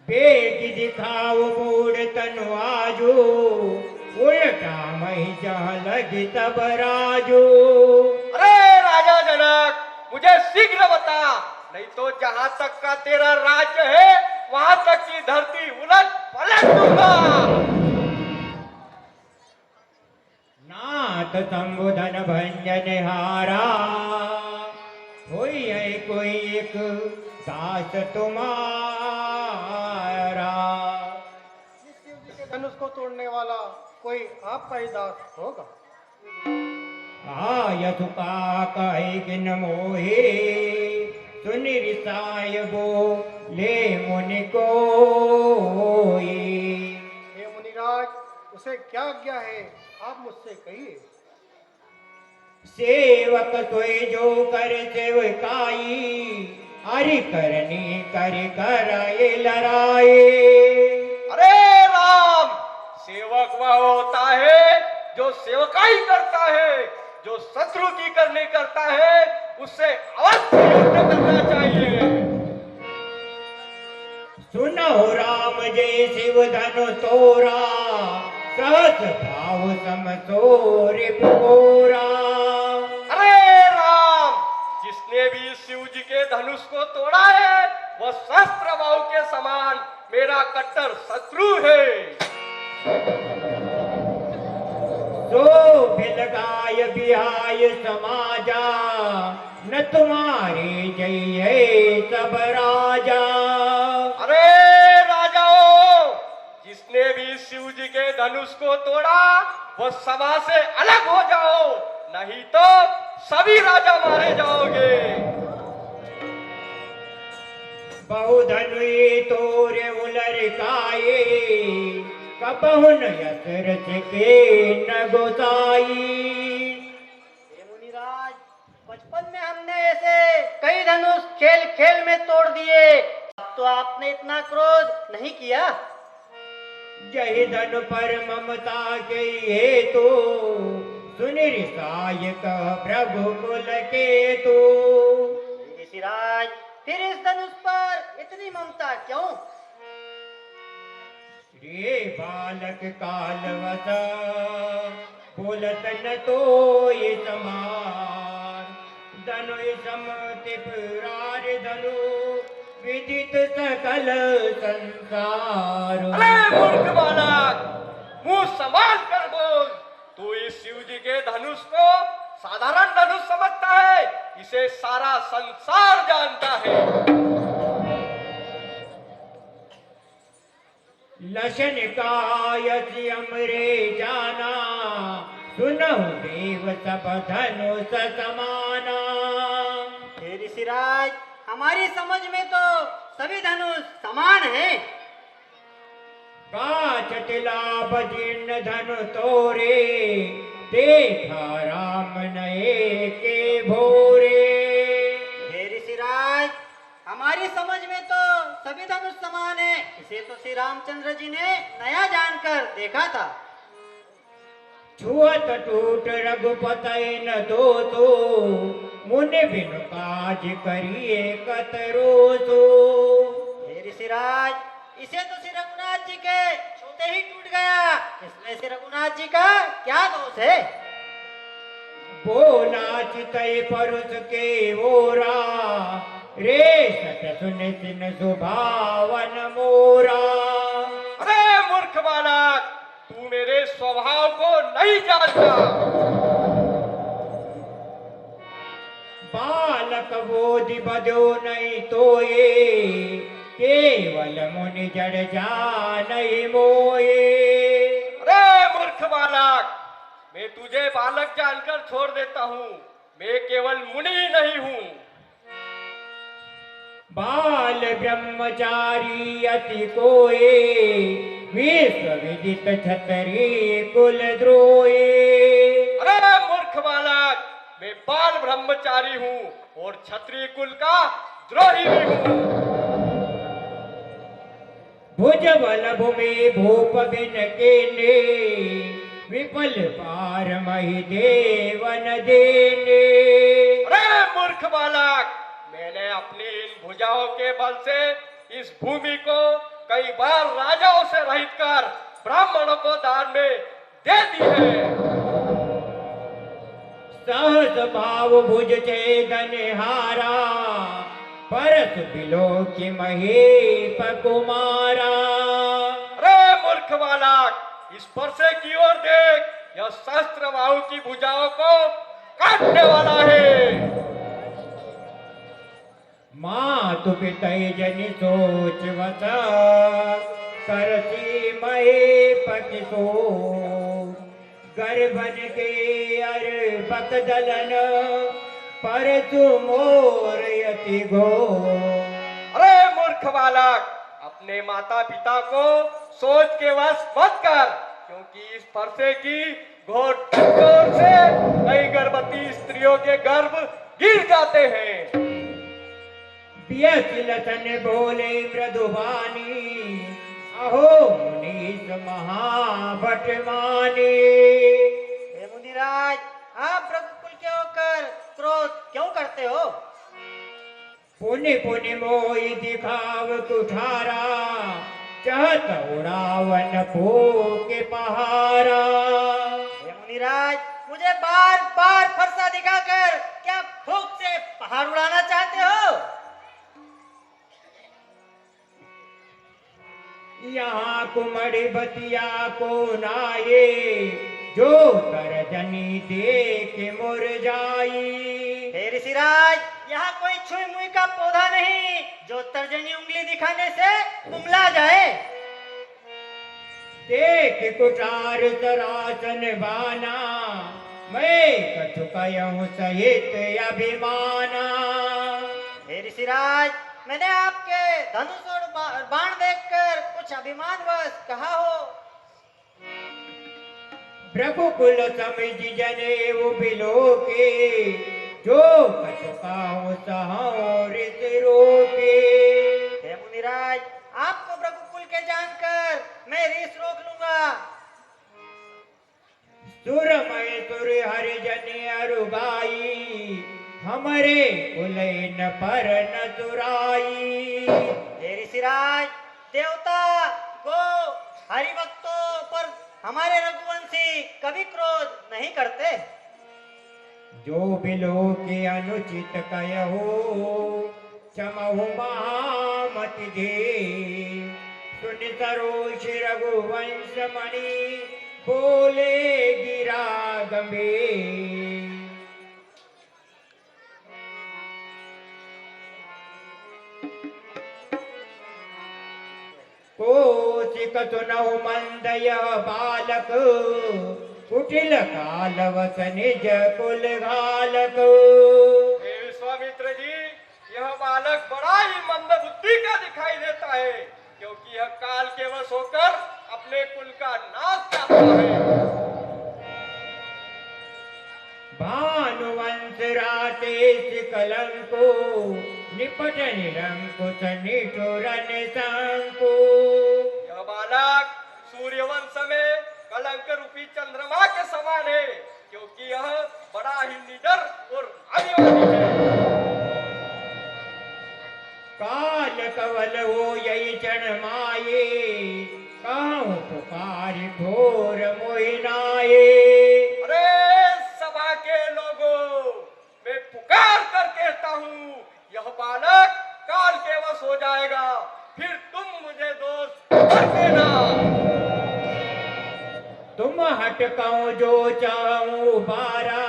बेग दिखाओ मूड तनु आजू, उल्टा मही जहाँ लगी तब राजू। अरे राजा जनक, मुझे शीघ्र बता, नहीं तो जहाँ तक का तेरा राज्य है, वहाँ तक की धरती उलट पलट दूंगा। नाथ संबोधन भंजन हारा, कोई है कोई एक दास तुम्हारा। इस शिव जी के धनुष को तोड़ने वाला कोई आपका ही दास होगा। आयतुका कहे किन मोहे, सुन रिसाय बो ले मुनि कोई। हे मुनिराज, उसे क्या आज्ञा है, आप मुझसे कहिए। सेवक सोई जो कर सेवकाई, हरि करनी कर लड़ाई। अरे राम, सेवक वह होता है जो सेवकाई करता है, जो शत्रु की करनी करता है, उससे अवश्य युद्ध करना चाहिए। सुनो राम जय शिव धनु तोरा, सहस भाव सम तोरे पुरा। अरे राम, जिसने भी शिव जी के धनुष को तोड़ा है, वह शस्त्र बाहु के समान मेरा कट्टर शत्रु है। तो बिलगाय बिहाय समाजा, न तुम्हारे जय सब राजा। अरे राजाओं, जिसने भी शिव जी के धनुष को तोड़ा, वह सभा से अलग हो जाओ, नहीं तो सभी राजा मारे जाओगे। बहुधनुए तोरे उलर काये, कबहुन यतरथ के न गोसाई। हे मुनिराज, बचपन में हमने ऐसे कई धनुष खेल खेल में तोड़ दिए, अब तो आपने इतना क्रोध नहीं किया। जय धन पर ममता के हेतु, सुन रिसाय कह प्रभु कुल के तो। ऋषिराज, फिर इस धनुष पर इतनी ममता क्यों? रे बालक कालवत, बोलत न तो ये समान। धनु सम तिपुरार धनु, विदित सकल संसार। अरे मूर्ख बालक, मुंह संभाल कर बोल। तू इस शिव जी के धनुष को साधारण धनुष समझता है, इसे सारा संसार जानता है। लशन कायसि अमरे जाना, सुनहु देव सब धनुष समाना। हे ऋषिराज, हमारी समझ में तो सभी धनुष समान हैं। काचटिला बजीर्ण धनु तोरे, देखा राम नए के भोरे। हे ऋषिराज, हमारी समझ में तो सभी धनुष समान है, इसे तो श्री रामचंद्र जी ने नया जानकर देखा था। छुअत टूट रघुपतय न दोषो, मुनि बिनु काज करिए कतरोसो। हे ऋषिराज, इसे तो श्री रघुनाथ जी के छूते ही टूट गया, इसमें श्री रघुनाथ जी का क्या दोष है? बोला चितय परुष के ओरा, रे सत सुन सिन सुभावन मोरा। अरे मूर्ख बालक, तू मेरे स्वभाव को नहीं जानता। बालक बोधि बदो नहीं तोये, केवल मुनि जड़ जानहि मोये। अरे मूर्ख बालक, मैं तुझे बालक जानकर छोड़ देता हूँ। मैं केवल मुनि ही नहीं हूँ। बाल ब्रह्मचारी अति कोये, विश्व विदित छतरी कुल द्रोहे। अरे मूर्ख बालक, मैं बाल ब्रह्मचारी हूँ और क्षत्रिय कुल का द्रोही भी हूँ। भुज बल भूमि भूप बिन केने, विपल पार मही देवन देने। अरे मूर्ख बालक, मैंने अपनी इन भुजाओं के बल से इस भूमि को कई बार राजाओं से रहित कर ब्राह्मणों को दान में दे दी है। सहस भाव भुज छेदन हारा, परस बिलो की महेप कुमारा। अरे मूर्ख बालक, इस परसे की ओर देख, यह सहस्त्र बाहु की भुजाओं को काटने वाला है। मातु पितय जनि सोच वस, करसी महेप किसो। गर्भन के अर बक दलन, परसु मोर यति गो। अरे मूर्ख बालक, अपने माता पिता को सोच के वश मत कर, क्योंकि इस परसे की घोर टक्कर से कई गर्भवती स्त्रियों के गर्भ गिर जाते हैं। व्यसिलतन बोले मृदुवानी, अहो मुनीस महाभट माने। हे मुनिराज, आप रघुकुल के होकर क्रोध क्यों करते हो? पुनि पुनि मोहि दिखाव कुठारा, चहत उड़ावन फूके पहारा। हे मुनिराज, मुझे बार बार फरसा दिखाकर क्या फूंक से पहाड़ उड़ाना चाहते हो? यहाँ कुमड़ी बतिया को नाये, जो तरजनी देख मुरझाई। हे ऋषिराज, यहाँ कोई छुई मुई का पौधा नहीं जो तर्जनी उंगली दिखाने से कुमला जाए। देख कुठार सरासन बाना, मैं कछु कहूँ सहित अभिमाना। हे ऋषिराज, मैंने आपके धनुष और बाण देखकर कुछ अभिमानवश कहा हो। रघुकुल समझ जनेऊ बिलो के, जो कछु कहूँ सहूँ ऋत रोके। हे मुनिराज, आपको रघुकुल के जानकर मैं रीस रोक लूंगा। सुरमय सुर हरिजन अरुबाई, हमरे कुलैन पर न सुराई। हे ऋषिराज, देवता गो हरिभक्तों पर हमारे रघुवंशी कभी क्रोध नहीं करते। जो बिलो के अनुचित कहो, क्षमहु महामति दे। सुन सरोष रघुवंश मणि, बोले गिरा गंभीर। कोशिक सुनहु मंदय बालक, कुटिल कालवस निज कुल घालक। हे विश्वामित्र जी, यह बालक बड़ा ही मंद बुद्धि का दिखाई देता है, क्योंकि यह काल के वश होकर अपने कुल का नाश चाहता है। भानुवंश राकेश कलंको, निपट निरंकुश निठुरन संको। वंश में कलंक रूपी चंद्रमा के समान है, क्योंकि यह बड़ा ही निडर और अभिमानी है। काल कवल हो यही क्षण माये, कहूँ पुकारी घोर मोहिनाये। अरे सभा के लोगों, मैं पुकार कर कहता हूँ, यह बालक काल के वश हो जाएगा, फिर तुम मुझे दोष मत देना। तुम हटकाओ जो चाहूं बारा,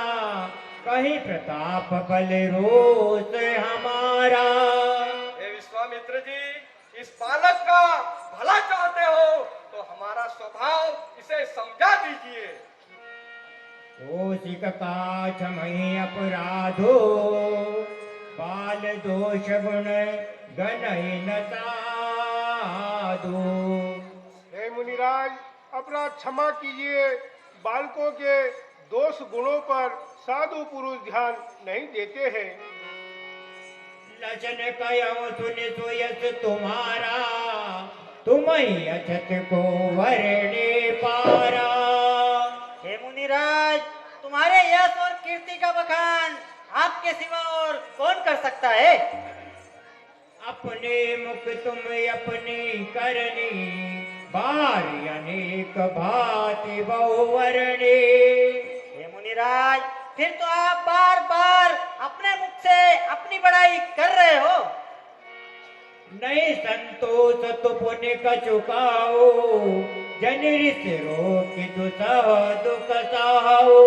कहीं प्रताप बल रोष हमारा। हे विश्वामित्र जी, इस बालक का भला चाहते हो तो हमारा स्वभाव इसे समझा दीजिए। कोशिक का क्षमहि अपराधो, बाल दोष गुण गणहि न साधु। हे मुनिराज, अपराध क्षमा कीजिए। बालकों के दोष गुणों पर साधु पुरुष ध्यान नहीं देते हैं। लचन कयो सुन सुयस तुम्हारा, तुम ही अछत को वरणे पारा। हे मुनिराज, तुम्हारे यश और कीर्ति का बखान आपके सिवा और कौन कर सकता है? अपने मुख तुम अपनी करनी, बारी अनेक भांति बहुवर्णी। हे मुनिराज, फिर तो आप बार बार अपने मुख से अपनी बड़ाई कर रहे हो। नहीं संतोष तो पुण्य का चुकाओ, जन ऋष रोक दुसह दुख सहो।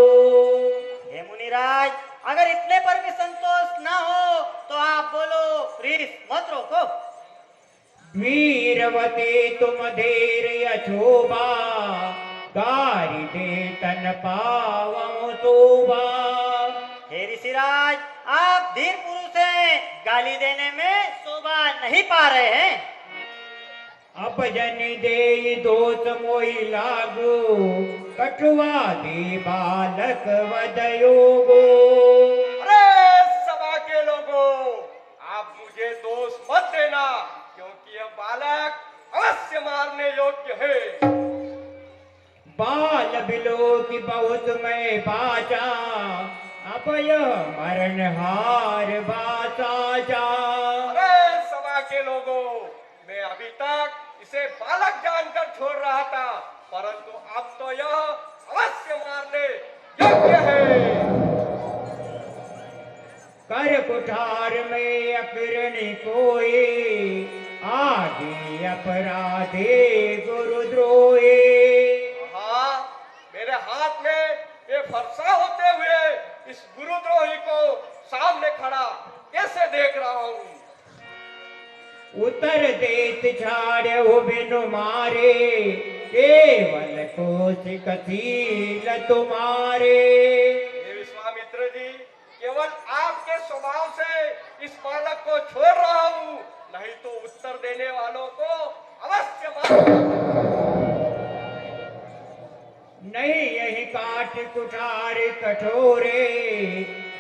हे मुनिराज, अगर इतने पर भी संतोष ना हो तो आप बोलो, रीस मत रोको। वीरवती तुम धैर्य शोभा, गारी दे तन पावं शोभा। हे ऋषिराज, आप धीर पुरुष हैं, गाली देने में शोभा नहीं पा रहे हैं। अब जन दे दोष मोहि लागू, कटुआ दे बालक वदयोगो। अरे सभा के लोगों, आप मुझे दोष मत देना, क्योंकि यह बालक अवश्य मारने योग्य है। बाल बिलो की बहुत मैं बाचा, अब यह मरण हार बाचा जा। अरे सभा के लोगों, मैं अभी तक इसे बालक जानकर छोड़ रहा था, परंतु अब तो यह अवश्य मारने योग्य है। कर कुठार में अग्रणी कोई, आगे अपराधे गुरुद्रोही। हाँ, मेरे हाथ में ये फरसा होते हुए इस गुरुद्रोही को सामने खड़ा कैसे देख रहा हूँ। उतर देत छाड़ो बिनु मारे, केवल कोशिक शील तुम्हारे। हे विश्वामित्र जी, केवल आपके स्वभाव से इस बालक को छोड़ रहा हूँ, नहीं तो उत्तर देने वालों को अवश्य मारूंगा। नहीं यही काट कुठार कठोरे,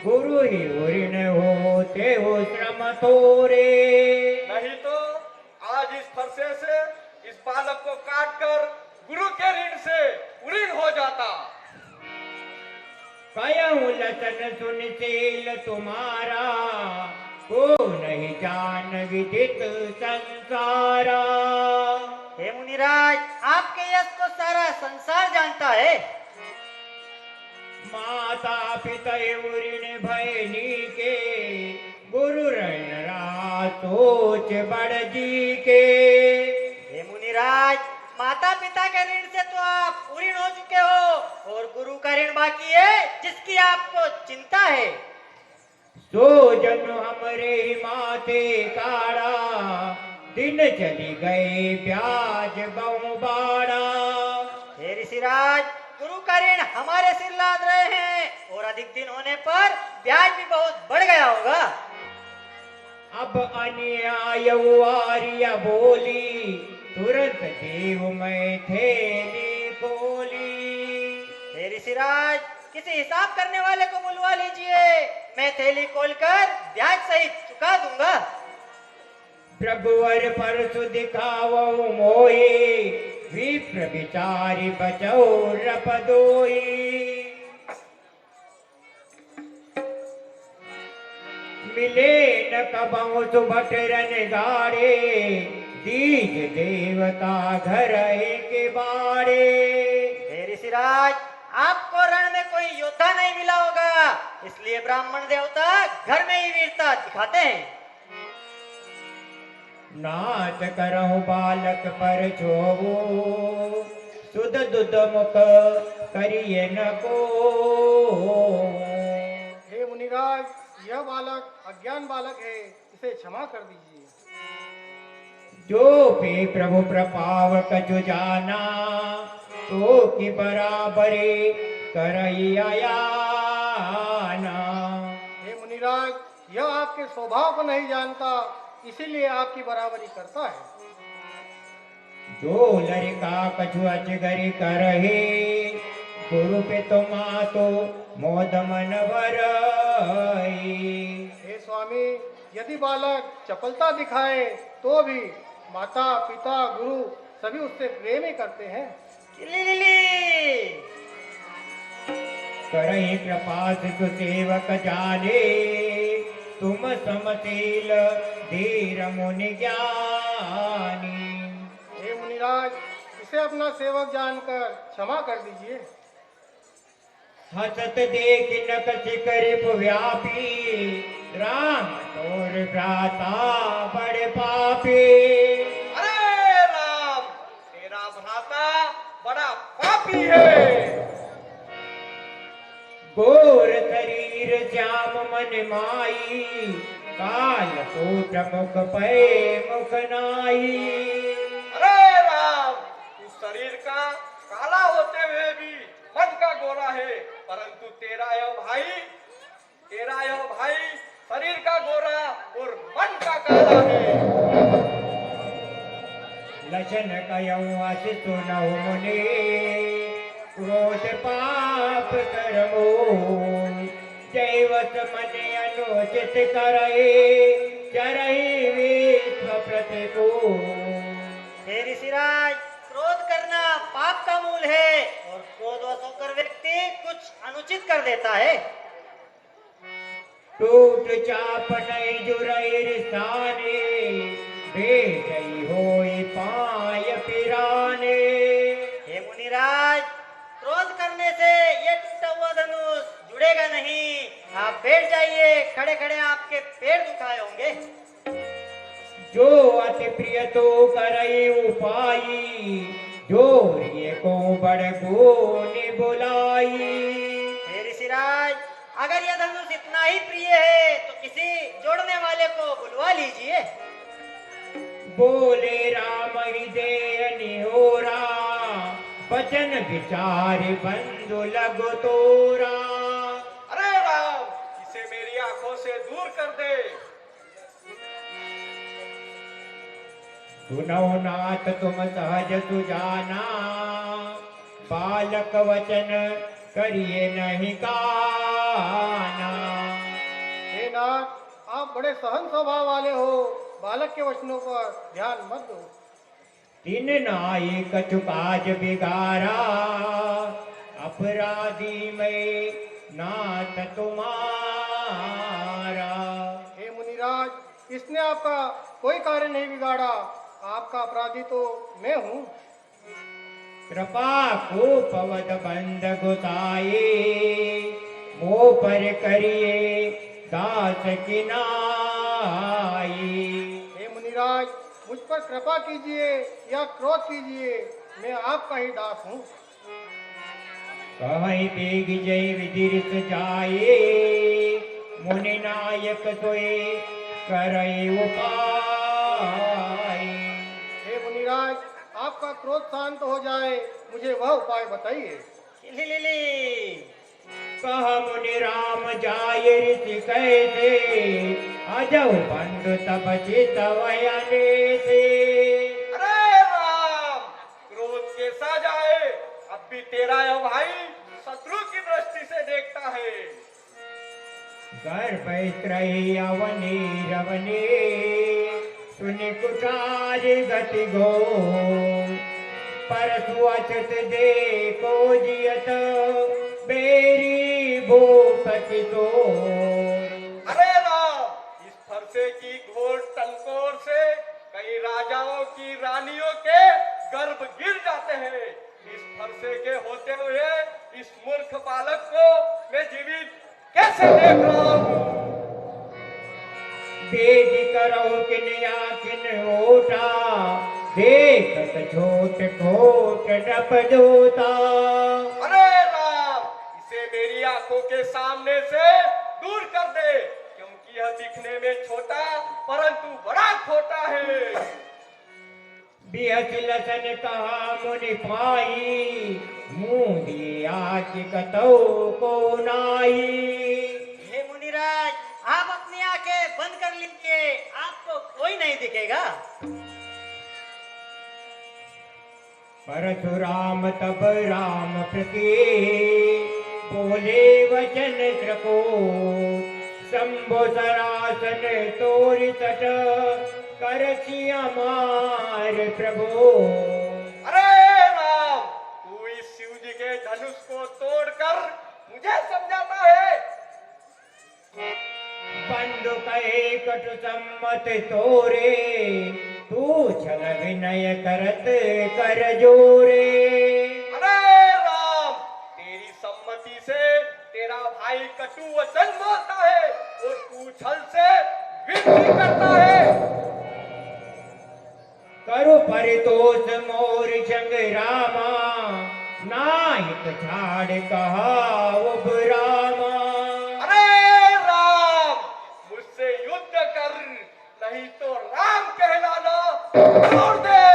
गुरु ही उऋण होते हो श्रम थोरे। नहीं तो आज इस फरसे से इस बालक को काटकर गुरु के ऋण से उऋण हो जाता। कयऊ लचन सुनशील तुम्हारा, को नहीं जान विदित संसारा। हे मुनिराज, आपके यश को सारा संसार जानता है। माता पिता उऋण भयनी के, गुरु रण सोच बड़ जी के। हे मुनिराज, माता पिता के ऋण से तो आप उऋण हो चुके हो, और गुरु का ऋण बाकी है जिसकी आपको चिंता है। सो जन हमरे माथे काड़ा, दिन चली गए ब्याज बहु बाड़ा। हे ऋषिराज, गुरु का ऋण हमारे सिर लाद रहे हैं, और अधिक दिन होने पर ब्याज भी बहुत बढ़ गया होगा। अब अन्याय आर्य बोली, तुरंत देव मैं थैली खोली। हे ऋषिराज, किसी हिसाब करने वाले को बुलवा लीजिए, मैं थैली खोलकर ब्याज सहित चुका दूंगा। प्रभुवर परसु दिखावो मोहि, विप्र विचारी बचौ रपदोई। मिले न कबहु सुभट रन गाड़े, दीज देवता घर के बाड़े। हे ऋषिराज, आपको रण में कोई योद्धा नहीं मिला होगा, इसलिए ब्राह्मण देवता घर में ही वीरता दिखाते हैं। नाच करहु बालक पर छोवो, सुध दुध मुख करिए न को। हे मुनिराज, यह बालक अज्ञान बालक है, इसे क्षमा कर दीजिए। जो पे प्रभु प्रभाव कछु जाना, तो की बराबरी करई आयाना। हे मुनिराज, यह आपके स्वभाव को नहीं जानता, इसीलिए आपकी बराबरी करता है। जो लड़का कछु अजगरी करहे, गुरु पे तो मातो मोद मन भरई। हे स्वामी, यदि बालक चपलता दिखाए तो भी माता पिता गुरु सभी उससे प्रेम ही करते हैं। करहि कृपा सिधु सेवक जाने, तुम समशील धीर मुनि ज्ञानी। हे मुनिराज, इसे अपना सेवक जानकर क्षमा कर दीजिए। हसत देख नक शिकरिप व्यापी, राम तोर भ्राता बड़े पापी। अरे राम, तेरा भ्राता बड़ा पापी है। गोर शरीर श्याम मन माई, काल कोट मुख पे मुख नाई। अरे राम, तू शरीर का काला होते हुए भी मन का गोरा है, परंतु तेरा यह भाई शरीर का गोरा और मन का काला है। लक्षण कयऊ अति सुनहु मुनि, क्रोध पाप करमो। जैवत मन अनुचित करई, चरहि विश्व प्रतिकूल। हे ऋषिराज, क्रोध करना पाप का मूल है और क्रोधवश होकर व्यक्ति कुछ अनुचित कर देता है। टूट चाप नहीं जुरई रिसाने, भेजई होई पाय पिराने। हे मुनिराज, क्रोध करने से ये टूटा हुआ धनुष जुड़ेगा नहीं। आप बैठ जाइए, खड़े खड़े आपके पैर दुखाए होंगे। जो अति प्रिय तो करई उपाई, जोरिए को बड़ गुनी बुलाई। हे ऋषिराज, अगर यह धनुष इतना ही प्रिय है तो किसी जोड़ने वाले को बुलवा लीजिए। बोले राम हृदय निहोरा, वचन विचार बंधु लगो तोरा। अरे राम, इसे मेरी आंखों से दूर कर दे। सुनो नाथ तुम सहज सुजाना, बालक वचन करिए नहीं काना। हे नाथ, आप बड़े सहन स्वभाव वाले हो, बालक के वचनों पर ध्यान मत दो। तिन नाई कछु काज बिगारा, अपराधी में नाथ तुम्हारा। हे मुनिराज, इसने आपका कोई कार्य नहीं बिगाड़ा, आपका अपराधी तो मैं हूँ। कृपा को पवद बंद गुसाए, मोह पर करिए दास की नाई। हे मुनिराज, मुझ पर कृपा कीजिए या क्रोध कीजिए, मैं आपका ही दास हूँ। कहीं बेग जय विदिरित जाए, मुनि नायक सोए करई उपाय। हे मुनिराज, आपका क्रोध शांत हो जाए, मुझे वह उपाय बताइए। कह मुनि राम जाय ऋषि कैसे, अजौ बंधु तब चितवयने से। अरे राम, क्रोध कैसा जाए, अब भी तेरा यह भाई शत्रु की दृष्टि से देखता है। गर्भत्रयी अवनी रवनी, सुनि कुठार गति गो। परसु अचत देखो जियत बेरी भूपति तोर। अरे राम, इस फरसे की घोर टंकोर से कई राजाओं की रानियों के गर्भ गिर जाते हैं। इस फरसे के होते हुए इस मूर्ख बालक को मैं जीवित कैसे देख रहा हूँ। बेद करो किन आखिन ओटा देखत छोट खोट डप जोता। अरे राम, इसे मेरी आंखों के सामने से दूर कर दे, क्योंकि यह दिखने में छोटा परंतु बड़ा खोटा है। बिहस लसन कहा मुनि पाई मुंह दिया कि कतौ को नाई। हे मुनिराज, आप अपनी आंखें बंद कर लीजिए, आपको कोई नहीं दिखेगा। परशुराम तब राम प्रति बोले वचन श्रको शंभो सरासन तोरि तट करछि अमार प्रभु। अरे राम, तू इस शिव जी के धनुष को तोड़कर मुझे समझाता है। बंधु कहे कटु सम्मत तोरे तू छल विनय करत कर जोरे। अरे राम, तेरी सम्मति से तेरा भाई कटु वचन बोलता है और तू छल से विनती करता है। करु परितोष मोर जंग रामा नाहित छाड़ कहा उब रामा। अरे राम, मुझसे युद्ध कर, नहीं तो राम कहलाना छोड़ दे।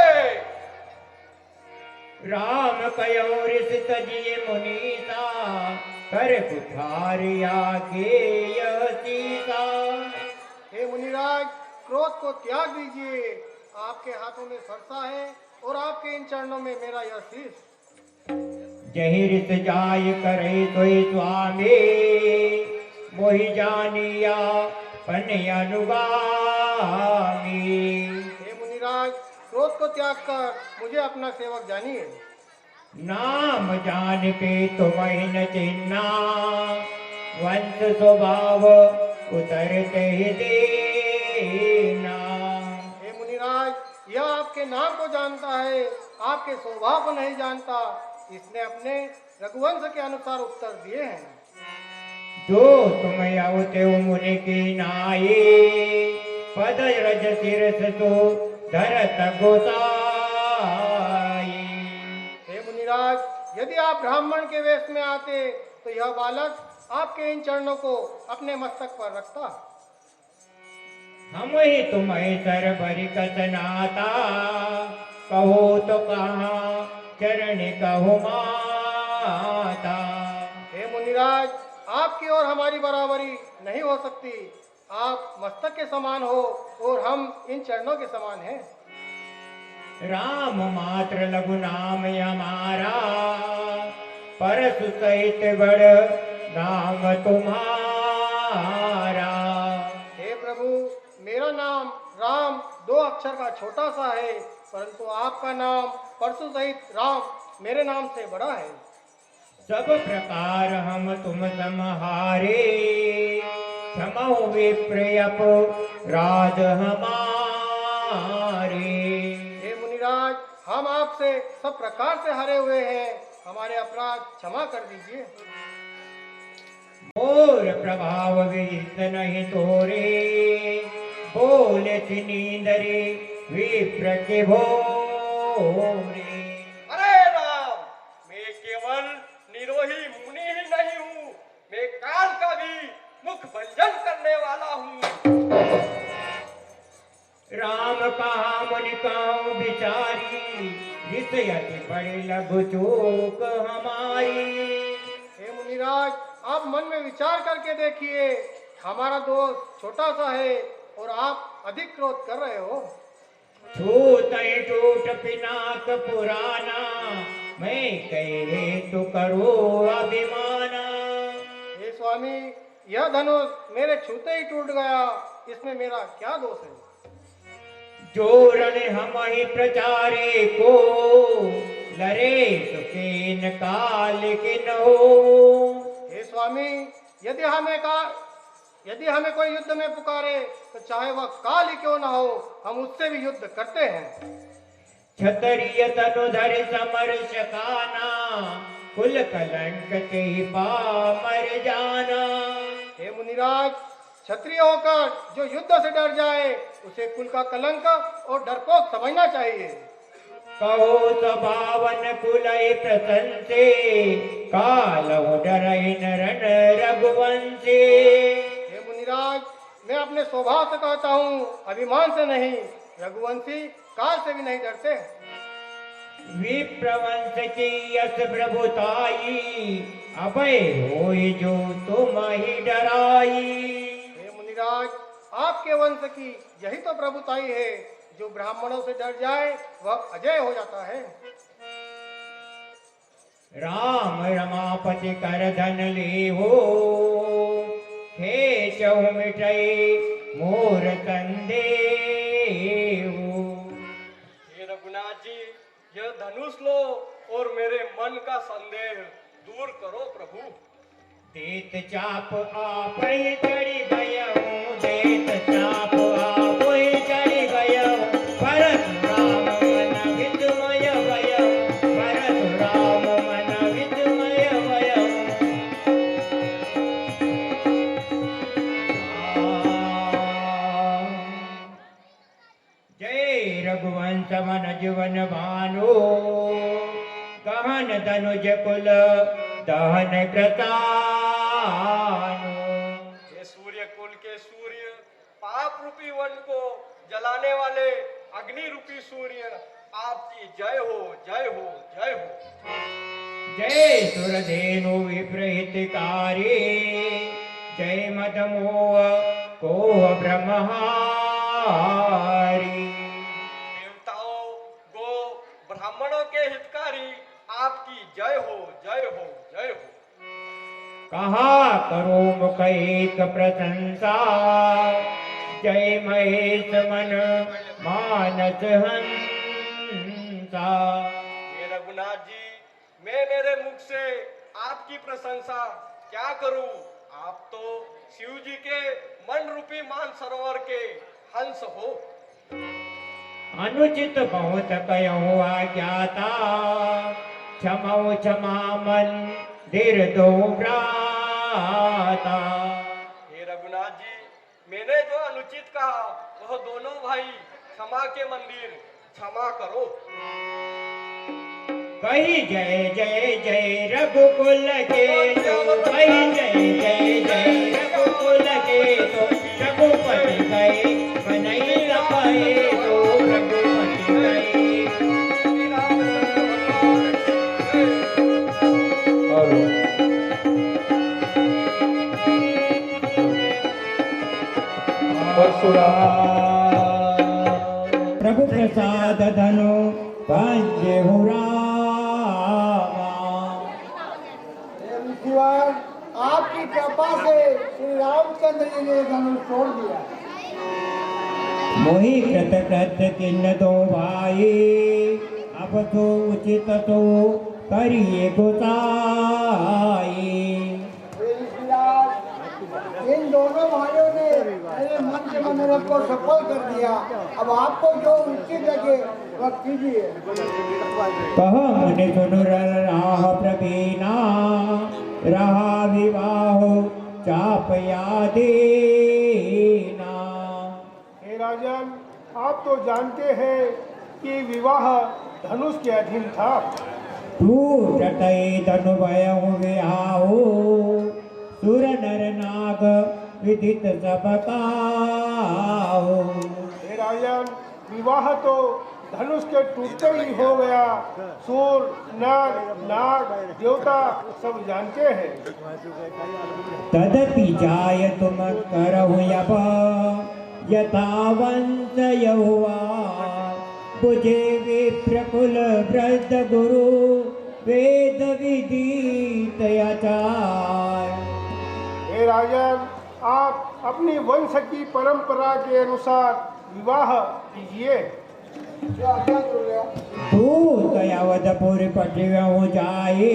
राम कयो ऋषि तजिए मुनीसा कर कुठारिया के यह सीसा। हे मुनिराज, क्रोध को त्याग दीजिए। आपके हाथों में फरसा है और आपके इन चरणों में मेरा यह शीश। जहि ऋत जाय करे सोई स्वामी मोहि जानिया पन अनुगामी। हे मुनिराज, क्रोध को त्याग कर मुझे अपना सेवक जानिए। नाम जान के तुम्हें न चिन्ना वंश स्वभाव उतरते ही देना। हे मुनिराज, यह आपके नाम को जानता है, आपके स्वभाव को नहीं जानता। इसने अपने रघुवंश के अनुसार उत्तर दिए हैं। जो तुम आवते मुनि की नाये पद रज शिरस तो धरत गोसाई। हे मुनिराज, यदि आप ब्राह्मण के वेश में आते तो यह बालक आपके इन चरणों को अपने मस्तक पर रखता। हम ही तुम्हें सर भरी कसनाता कहो तो कहाँ चरण कहो माता। हे मुनिराज, आपकी और हमारी बराबरी नहीं हो सकती। आप मस्तक के समान हो और हम इन चरणों के समान हैं। राम मात्र लघु नाम हमारा परसु सहित बड़ नाम तुम्हारा। हे प्रभु, मेरा नाम राम 2 अक्षर का छोटा सा है, परंतु आपका नाम परसु सहित राम मेरे नाम से बड़ा है। सब प्रकार हम तुम समहारे क्षमो विप्रयप राज हमारे। हे मुनिराज, हम आपसे सब प्रकार से हरे हुए हैं, हमारे अपराध क्षमा कर दीजिए। मोर प्रभाव विहित नहीं तोरे बोले नींदरे विप्र के भोरे। अरे राम, मैं केवल निरोही मुनि ही नहीं हूँ, मैं काल का भी मुख भंजन करने वाला हूँ। राम कहा मुनि कहूँ बिचारी विषयति बड़े लघु चूक हमारी। हे मुनिराज, आप मन में विचार करके देखिए, हमारा दोष छोटा सा है और आप अधिक क्रोध कर रहे हो। छूत टूट पिनाक पुराना मैं कहे तु करो अभिमाना। हे स्वामी, यह धनुष मेरे छूते ही टूट गया, इसमें मेरा क्या दोष है? जोरण हम ही प्रचारे को लरे सुखीन काल किन हो। हे स्वामी, यदि हमें कोई युद्ध में पुकारे तो चाहे वह काल ही क्यों न हो, हम उससे भी युद्ध करते हैं। क्षत्रिय तनुधर समर्श काना, कुल कलंक ते पामर जाना। हे मुनिराज, क्षत्रिय होकर जो युद्ध से डर जाए उसे कुल का कलंक और डरपोक समझना चाहिए। कहो सबावन कुलय प्रशंसे, कालहु डरहिन रण रघुवंशे। हे मुनिराज, मैं अपने स्वभाव से कहता हूँ, अभिमान से नहीं। रघुवंशी काल से भी नहीं डरते। विप्रवंश की यश प्रभुताई, अभय होय जो तुम ही डराई। हे मुनिराज, आपके वंश की यही तो प्रभुताई है, जो ब्राह्मणों से डर जाए वह अजय हो जाता है। राम रमापति कर धन ले हो, खेचहु मिटई मोर संदेह। हे रघुनाथ जी, यह धनुष लो और मेरे मन का संदेह दूर करो प्रभु। देत चाप आपै चढ़ी गयहूँ, देत चाप आपै चढ़ी गयहूँ, परशुराम मन विस्मय भयहूँ, परशुराम मन विस्मय भयहूँ। जय रघुवंश मन जीवन भानु, गहन धनुज कुल दहन कृतानु। हे सूर्य कुल के सूर्य, पाप रूपी वन को जलाने वाले अग्नि रूपी सूर्य, आपकी जय हो, जय हो, जय हो। जय सुरधेनु विप्रहितकारी, जय मदमोह कोह ब्रह्महारी। देवताओं, गो, ब्राह्मणों के हितकारी, आपकी जय हो, जय हो, जय हो। कहा करो मुख एक प्रशंसा, जय महेश मन मानस हंसा। हे रघुनाथ जी, मैं मेरे मुख से आपकी प्रशंसा क्या करूं? आप तो शिव जी के मन रूपी मान सरोवर के हंस हो। अनुचित बहुत कयहु आज्ञाता, क्षमौ क्षमा मन धीर दो भ्राता। हे रघुनाथ जी, मैंने जो अनुचित कहा वह दोनों भाई क्षमा के मंदिर क्षमा करो। कही जय जय जय रघुकुल के तो, कही जय जय जय रघुकुल के तो, रघुपति गए बनई रखे तो, रघुपति गए। प्रभु प्रसाद धनु भाग्य हो रामा। ऋषिवर, आपकी कृपा से श्री रामचंद्र जी ने धनुष तोड़ दिया। मोहि कृत कृत किन्न दो भाई, अब तो उचित तो करिए गोसाई। इन दोनों भाइयों ने मेरे मन के मनोरथ को सफल कर दिया। अब आपको जो उचित लगे वह कीजिए। कह मुनि सुनु राह प्रवीणा, रहा विवाह चापया देना। हे राजन, आप तो जानते हैं कि विवाह धनुष के अधीन था। टूटतई धनु भयहु विहाओ, सुर नर नाग विदित सब काहू। हे राजन, विवाह तो धनुष के टूटते ही हो गया। सूर, नर, नाग, देवता सब जानते हैं। तदपि जाय तुम करहु अब, यथा वंश यहुआ, बुझे विप्र कुल वृद्ध गुरु, वेद विदित आचार। हे राजन, आप अपनी वंश की परंपरा के अनुसार विवाह कीजिए। तू दयाव अवधपुर पटियों जाए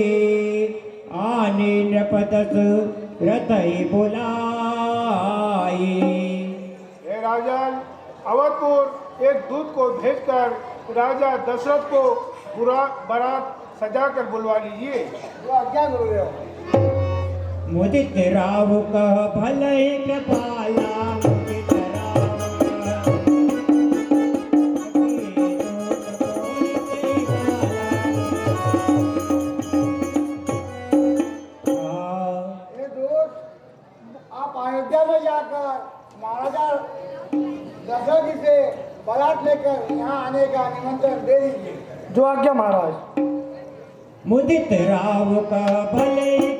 आने नृपतस रतई बुलाई। हे राजन, अवधपुर एक दूत को भेजकर राजा दशरथ को बारात सजाकर बुलवा लीजिए। जो आज्ञा गुरुदेव। मुदित राव कह भले कृपाला मुदित ये दोस्त, आप अयोध्या में जाकर महाराजा दशरथ जी से बारात लेकर यहाँ आने का निमंत्रण दे दीजिए। जो आज्ञा महाराज। मुदित राव का भले